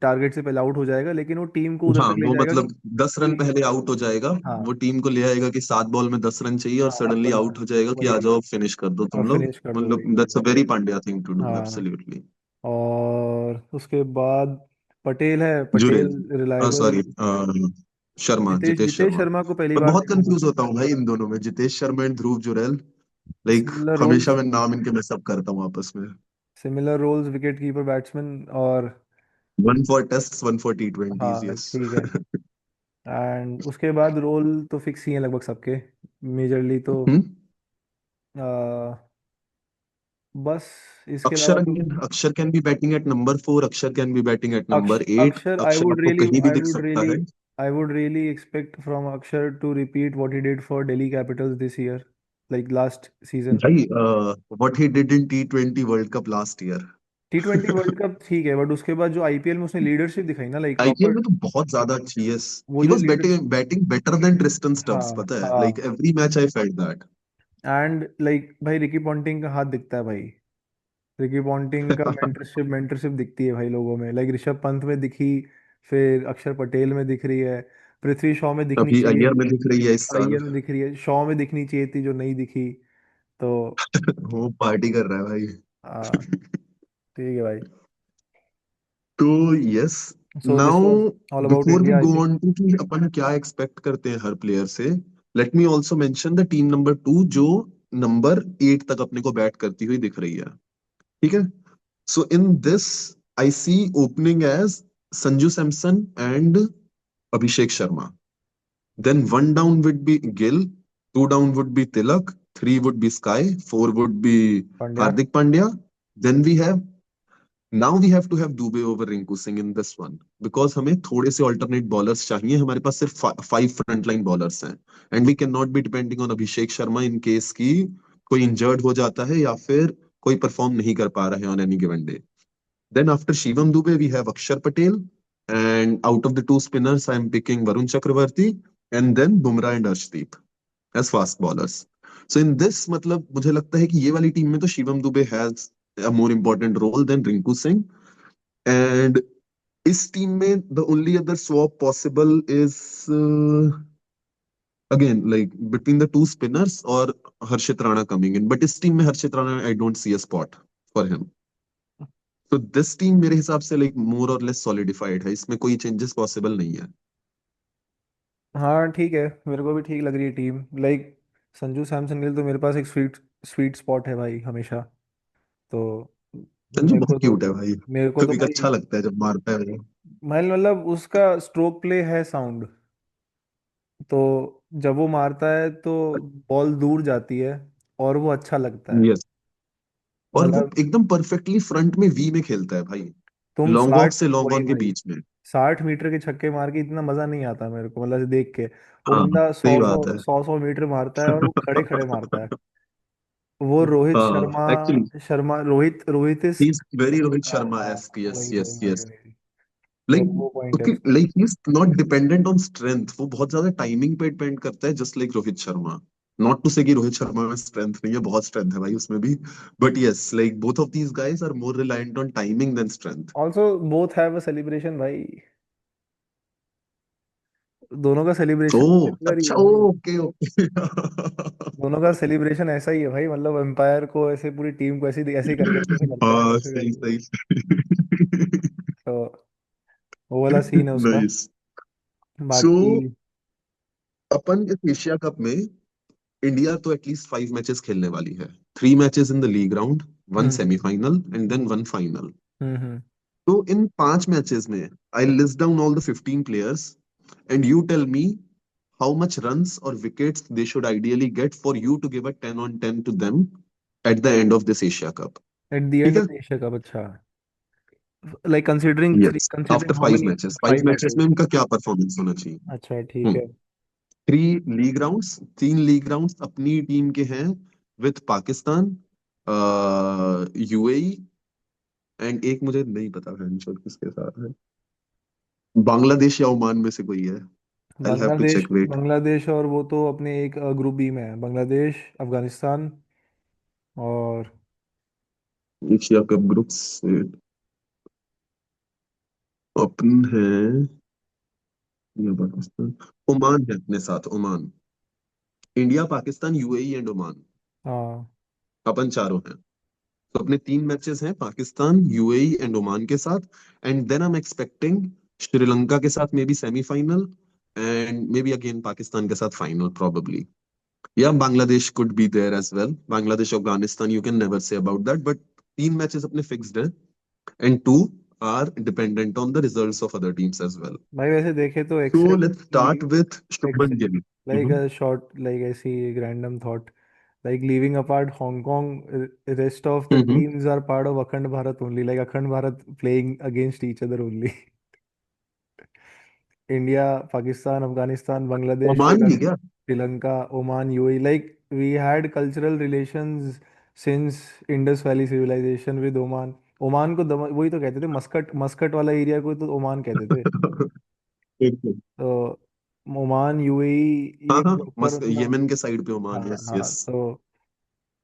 टारगेट से पहले आउट हो जाएगा, लेकिन वो टीम को उधर हाँ तक ले वो जाएगा मतलब 10 रन कि पहले आउट हो जाएगा। हाँ वो टीम को ले आएगा कि 7 बॉल में 10 रन चाहिए और हाँ सडनली बना, आउट हो जाएगा कि वही आ वही, जाओ फिनिश कर दो हाँ तुम लोग। फिनिश कर दो मतलब वही। That's a very Pandya thing to do हाँ, एब्सोल्युटली। और उसके बाद पटेल है, पटेल जुरेल, रिलायबल। सॉरी, शर्मा, जितेश जितेश जितेश शर्मा। शर्मा को पहली मैं बार बहुत देखूंगा। कंफ्यूज होता हूँ भाई इन दोनों में, Jitesh Sharma and Dhruv Jurel. Like similar हमेशा रोल्स, मैं नाम इनके मिक्सअप करता हूँ आपस में। Similar roles, wicket keeper batsman. और one for test, one for T20s, हाँ यस। ठीक है। एंड उसके बाद रोल तो फिक्स ही हैं लगभग सबके, मेजरली तो आ, बस इसके अक्षर अलावा तो again, Axar can be batting at number 4, Axar can be batting at number Axar at Axar Axar आपको कहीं भी दिख सकता है। I would really expect from Axar to repeat what he did for Delhi Capitals this year, like last season. भाई what he did in T20 world cup last year. T20 world cup ठीक है, बट उसके बाद जो आईपीएल में उसने लीडरशिप दिखाई ना, लाइक आईपीएल प्रॉपर, में तो बहुत ज्यादा अच्छी है। वो ही जो was leadership. Batting batting better than Tristan Stubbs, हाँ पता है, हाँ। Like every match I felt that. And like भाई रिकी पॉन्टिंग का हाथ दिखता है भाई, रिकी पॉन्टिंग का मेंटरशिप मेंटरशिप दिखती है भाई लोगों में, लाइक ऋषभ पंत में दिखी, फिर अक्षर पटेल में दिख रही है, पृथ्वी शॉ में दिखनी अभी चाहिए अय्यर थी, में दिख रही है इस साल। अय्यर में दिख रही है, शॉ में दिखनी चाहिए थी जो नहीं दिखी। तो वो पार्टी कर रहा है भाई। हाँ ठीक है भाई। तो yes, so this now was all about before we India I go think. On to कि अपन क्या एक्सपेक्ट करते हैं हर प्लेयर से, let me also mention the team number 2 जो नंबर 8 तक अपने को बैट करती हुई दिख रही है। ठीक है। So in this I see opening as Sanju Samson and Abhishek Sharma. Then one down would be Gill, two down would be Tilak, three would be Sky, four would be Pandya. Hardik Pandya. Then we have to have Dubey over Rinku Singh in this one because हमें थोड़े से alternate bowlers चाहिए। हमारे पास सिर्फ 5 frontline bowlers हैं and we cannot be depending on Abhishek Sharma in case कि कोई injured हो जाता है या फिर कोई perform नहीं कर पा रहा है on any given day. Then after Shivam Dube, we have Akshar Patel. And out of the two spinners, I'm picking Varun Chakravarti and then Bumrah and Arshdeep as fast bowlers. So in this, मतलब मुझे लगता है कि ये वाली टीम में तो Shivam Dubey has a more important role than Rinku Singh. And इस टीम में the only other swap possible is again like between the two spinners or Harshit Rana coming in. But इस टीम में Harshit Rana I don't see a spot for him. तो दिस टीम मेरे हिसाब से लाइक मोर और लेस सॉलिडिफाइड है, इसमें कोई चेंजेस पॉसिबल नहीं है। हाँ ठीक है, मेरे को भी ठीक लग रही है टीम, लाइक संजू सैमसन के लिए तो मेरे पास एक स्वीट स्वीट स्पॉट है भाई हमेशा। तो संजू मेरे को बहुत तो क्यूट है भाई। मेरे को तो कभी भाई अच्छा लगता है जब मारता है वो। मतलब उसका स्ट्रोक प्ले है साउंड, तो जब वो मारता है तो बॉल दूर जाती है और वो अच्छा लगता है। यस, और वो मतलब एकदम परफेक्टली फ्रंट में वी में खेलता है भाई, तुम लॉन्ग ऑफ साठ, से लॉन्ग वही ऑन के वही, बीच में। 60 मीटर के छक्के मार के इतना मजा नहीं आता मेरे को, मतलब देख के। वो हाँ बंदा सही सौ बात सौ है। सौ सौ मीटर मारता है और वो खड़े खड़े मारता है। वो रोहित हाँ Sharma, actually Rohit he is very Rohit हाँ शर्मा हाँ, एस्क, यस वही वही यस वही यस। वही। तो लाइक वो पॉइंट है ओके, उसका। Like he is not dependent on strength, वो बहुत ज्यादा टाइमिंग पे डिपेंड करता है just like Rohit Sharma. Not to say कि रोहित शर्मा में स्ट्रेंथ नहीं है, बहुत स्ट्रेंथ है भाई उसमें भी। But yes, like both of these guys are more reliant on timing than strength. Also both have a celebration भाई, दोनों का ओ सेलिब्रेशन सिमिलर ही अच्छा, है भाई। Okay okay. दोनों का सेलिब्रेशन ऐसा ही है भाई, मतलब एम्पायर को ऐसे, पूरी टीम को ऐसे ऐसे ही करके अच्छे से करते हैं, हाँ ऐसे सही करके। सही। तो वो वाला सीन है उसका। नाइस। सो बाकी अपन इस एशिया कप में इंडिया तो एटलीस्ट 5 मैचेस खेलने वाली है। 3 matches in the league round, one hmm semifinal and then hmm one final. Hmm. तो इन 5 मैचेस में I list down all the 15 players and you tell me how much runs or wickets they should ideally get for you to give a 10 on 10 to them at the end of this Asia Cup. At the ठीक एंड है। ऑफ एशिया कप, अच्छा, like considering three, yes, after considering how five many, matches, five five matches matches, में उनका क्या परफॉर्मेंस होना चाहिए। अच्छा ठीक है। 3 लीग राउंड्स, 3 लीग राउंड्स अपनी टीम के हैं विथ पाकिस्तान, यूएई एंड एक मुझे नहीं पता है किसके साथ है, बांग्लादेश या ओमान में से कोई है। I have to Bangladesh, check, wait. Bangladesh और वो तो अपने एक ग्रुप बी में है, बांग्लादेश, अफगानिस्तान और एशिया कप ग्रुप्स, अपन है इंडिया पाकिस्तान, ओमान है अपने साथ, Oman. India Pakistan UAE and Oman, हाँ अपन चारों हैं। तो अपने 3 मैचेस हैं पाकिस्तान यूएई एंड ओमान के साथ। And then I am expecting Sri Lanka के साथ may be semifinal, and may be again Pakistan के साथ फाइनल प्रोबेबली, या Bangladesh could be there as well. Bangladesh Afghanistan you can never say about that, but 3 matches अपने फिक्स्ड हैं, and 2 are dependent on the results of other teams as well. भाई, वैसे देखे तो So except let's start with Shubman except Gill. Like Mhm. A short, like ऐसी एक random thought, like leaving apart Hong Kong, rest of the Mhm. teams are part of Akhand Bharat only, like Akhand Bharat playing against each other only. India, Pakistan, Afghanistan, Bangladesh, Sri Oman भी Lanka, क्या? Sri Lanka, Oman, UAE. Like we had cultural relations since Indus Valley civilization with Oman. Oman को वही तो कहते थे, मस्कट मस्कट वाला एरिया को तो ओमान कहते थे। बिल्कुल। तो ओमान, यूएई, हाँ ये हाँ, प्रॉपर मस मतलब। यमन के साइड पे हाँ ओमान, यस हाँ, यस। तो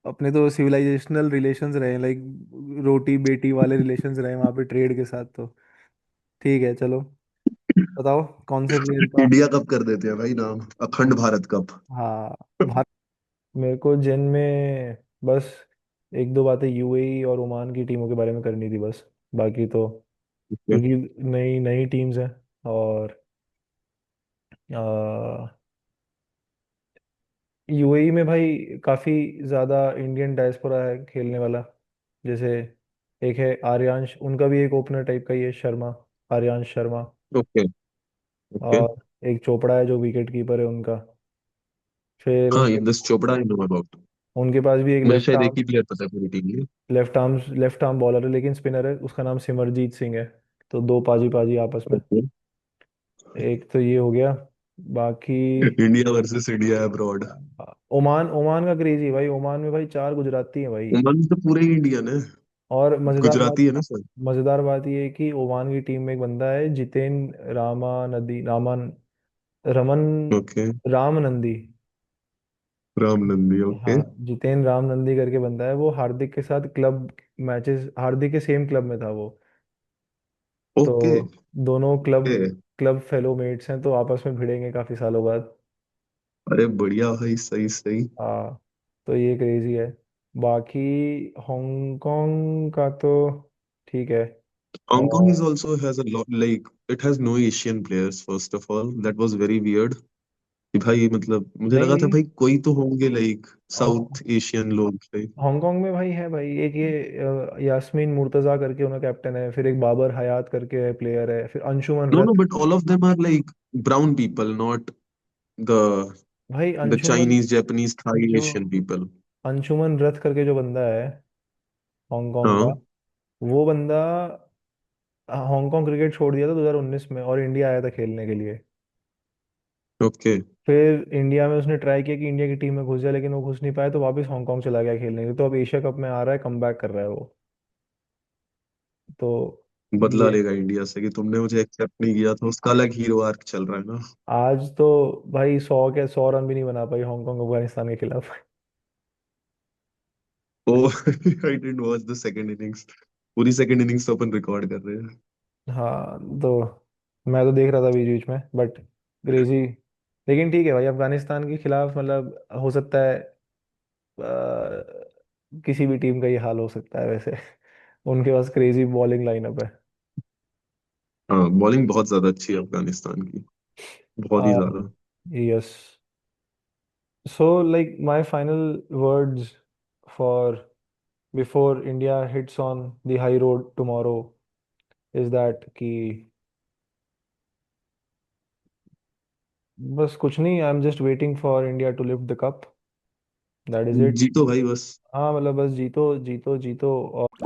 अपने तो सिविलाइजेशनल रिलेशंस रहे, लाइक रोटी बेटी वाले रिलेशंस रहे वहाँ पे ट्रेड के साथ। तो ठीक है, चलो बताओ कौन से प्लेयर का। इंडिया कप कर देते हैं भाई नाम, अखंड भारत कप। हाँ, भारत। मेरे को जिन में बस एक दो बातें यूएई और ओमान की टीमों के बारे में करनी थी बस। बाकी तो क्योंकि नई नई टीम्स हैं, और यूएई में भाई काफ़ी ज़्यादा इंडियन डायस्पोरा है खेलने वाला। जैसे एक है आर्यांश, उनका भी एक ओपनर टाइप का ही है, शर्मा, आर्यांश शर्मा। Okay okay. और एक चोपड़ा है जो विकेट कीपर है उनका। फिर हाँ, उनके yes Chopra I know about. उनके पास भी एक मुझे शायद एक ही प्लेयर पता है पूरी टीम में। लेफ्ट आर्म बॉलर है, लेकिन स्पिनर है, उसका नाम सिमरजीत सिंह है। तो दो पाजी पाजी आपस में। ओके। एक तो ये हो गया। बाकी India versus India abroad. Oman, Oman का क्रेजी भाई, ओमान में भाई 4 गुजराती हैं भाई। ओमान तो पूरे ही इंडियन है, और गुजराती है ना सर? मजेदार बात ये है कि ओमान की टीम में एक बंदा है, जितेन रामन ओके। रामनंदी। राम नंदी, हाँ, ओके। जितेन रामनंदी करके बंदा है, वो हार्दिक के साथ क्लब मैचेस, हार्दिक के सेम क्लब में था वो। ओके तो दोनों club okay. Club fellow mates हैं, तो आपस में भिड़ेंगे काफी सालों बाद। अरे बढ़िया भाई, सही सही। हाँ, तो ये क्रेजी है। बाकी हांगकांग का तो ठीक है। Hong Kong is और also has a lot, like it has no Asian players first of all, that was very weird। कि भाई मतलब मुझे नहीं लगा था नहीं, भाई कोई तो होंगे लाइक हाँ, साउथ एशियन लोग लाइक। हांगकांग में भाई है भाई, एक ये यास्मीन मुर्तजा करके उनका कैप्टन है, फिर एक बाबर हयात करके है प्लेयर है, फिर Anshuman no no, Rath. But all of them are like brown people, not the भाई the Anshuman, Chinese Japanese Thai जो एशियन पीपल। अंशुमन रथ करके जो बंदा है हांगकांग का, हाँ। वो बंदा हांगकांग क्रिकेट छोड़ दिया था 2019 में, और इंडिया आया था खेलने के लिए। ओके। फिर इंडिया में उसने ट्राई किया कि इंडिया की टीम में घुस जाए, लेकिन वो घुस नहीं पाया, तो वापस हांगकांग चला गया खेलने के लिए। तो अब एशिया कप में आ रहा है, कम बैक कर रहा है वो। तो बदला ये लेगा इंडिया से कि तुमने मुझे एक्सेप्ट नहीं किया था, उसका अलग हीरो आर्क चल रहा है ना। आज तो भाई 100 रन भी नहीं बना पाई हांगकांग अफगानिस्तान के खिलाफ। Oh I didn't watch the second innings. पूरी सेकंड इनिंग्स तो अपन रिकॉर्ड कर रहे हैं। हाँ, तो मैं तो देख रहा था बीच बीच में, बट क्रेजी। लेकिन ठीक है भाई, अफगानिस्तान के खिलाफ मतलब हो सकता है किसी भी टीम का ये हाल हो सकता है वैसे। उनके पास क्रेजी बॉलिंग लाइनअप है। हाँ, बॉलिंग बहुत ज्यादा अच्छी है अफगानिस्तान की, बहुत ही ज्यादा। Yes, so like my final words for before India hits on the high road tomorrow is that कि बस कुछ नहीं, I am just waiting for India to lift the cup, that is it. जीतो भाई बस। हाँ मतलब बस जीतो जीतो जीतो। और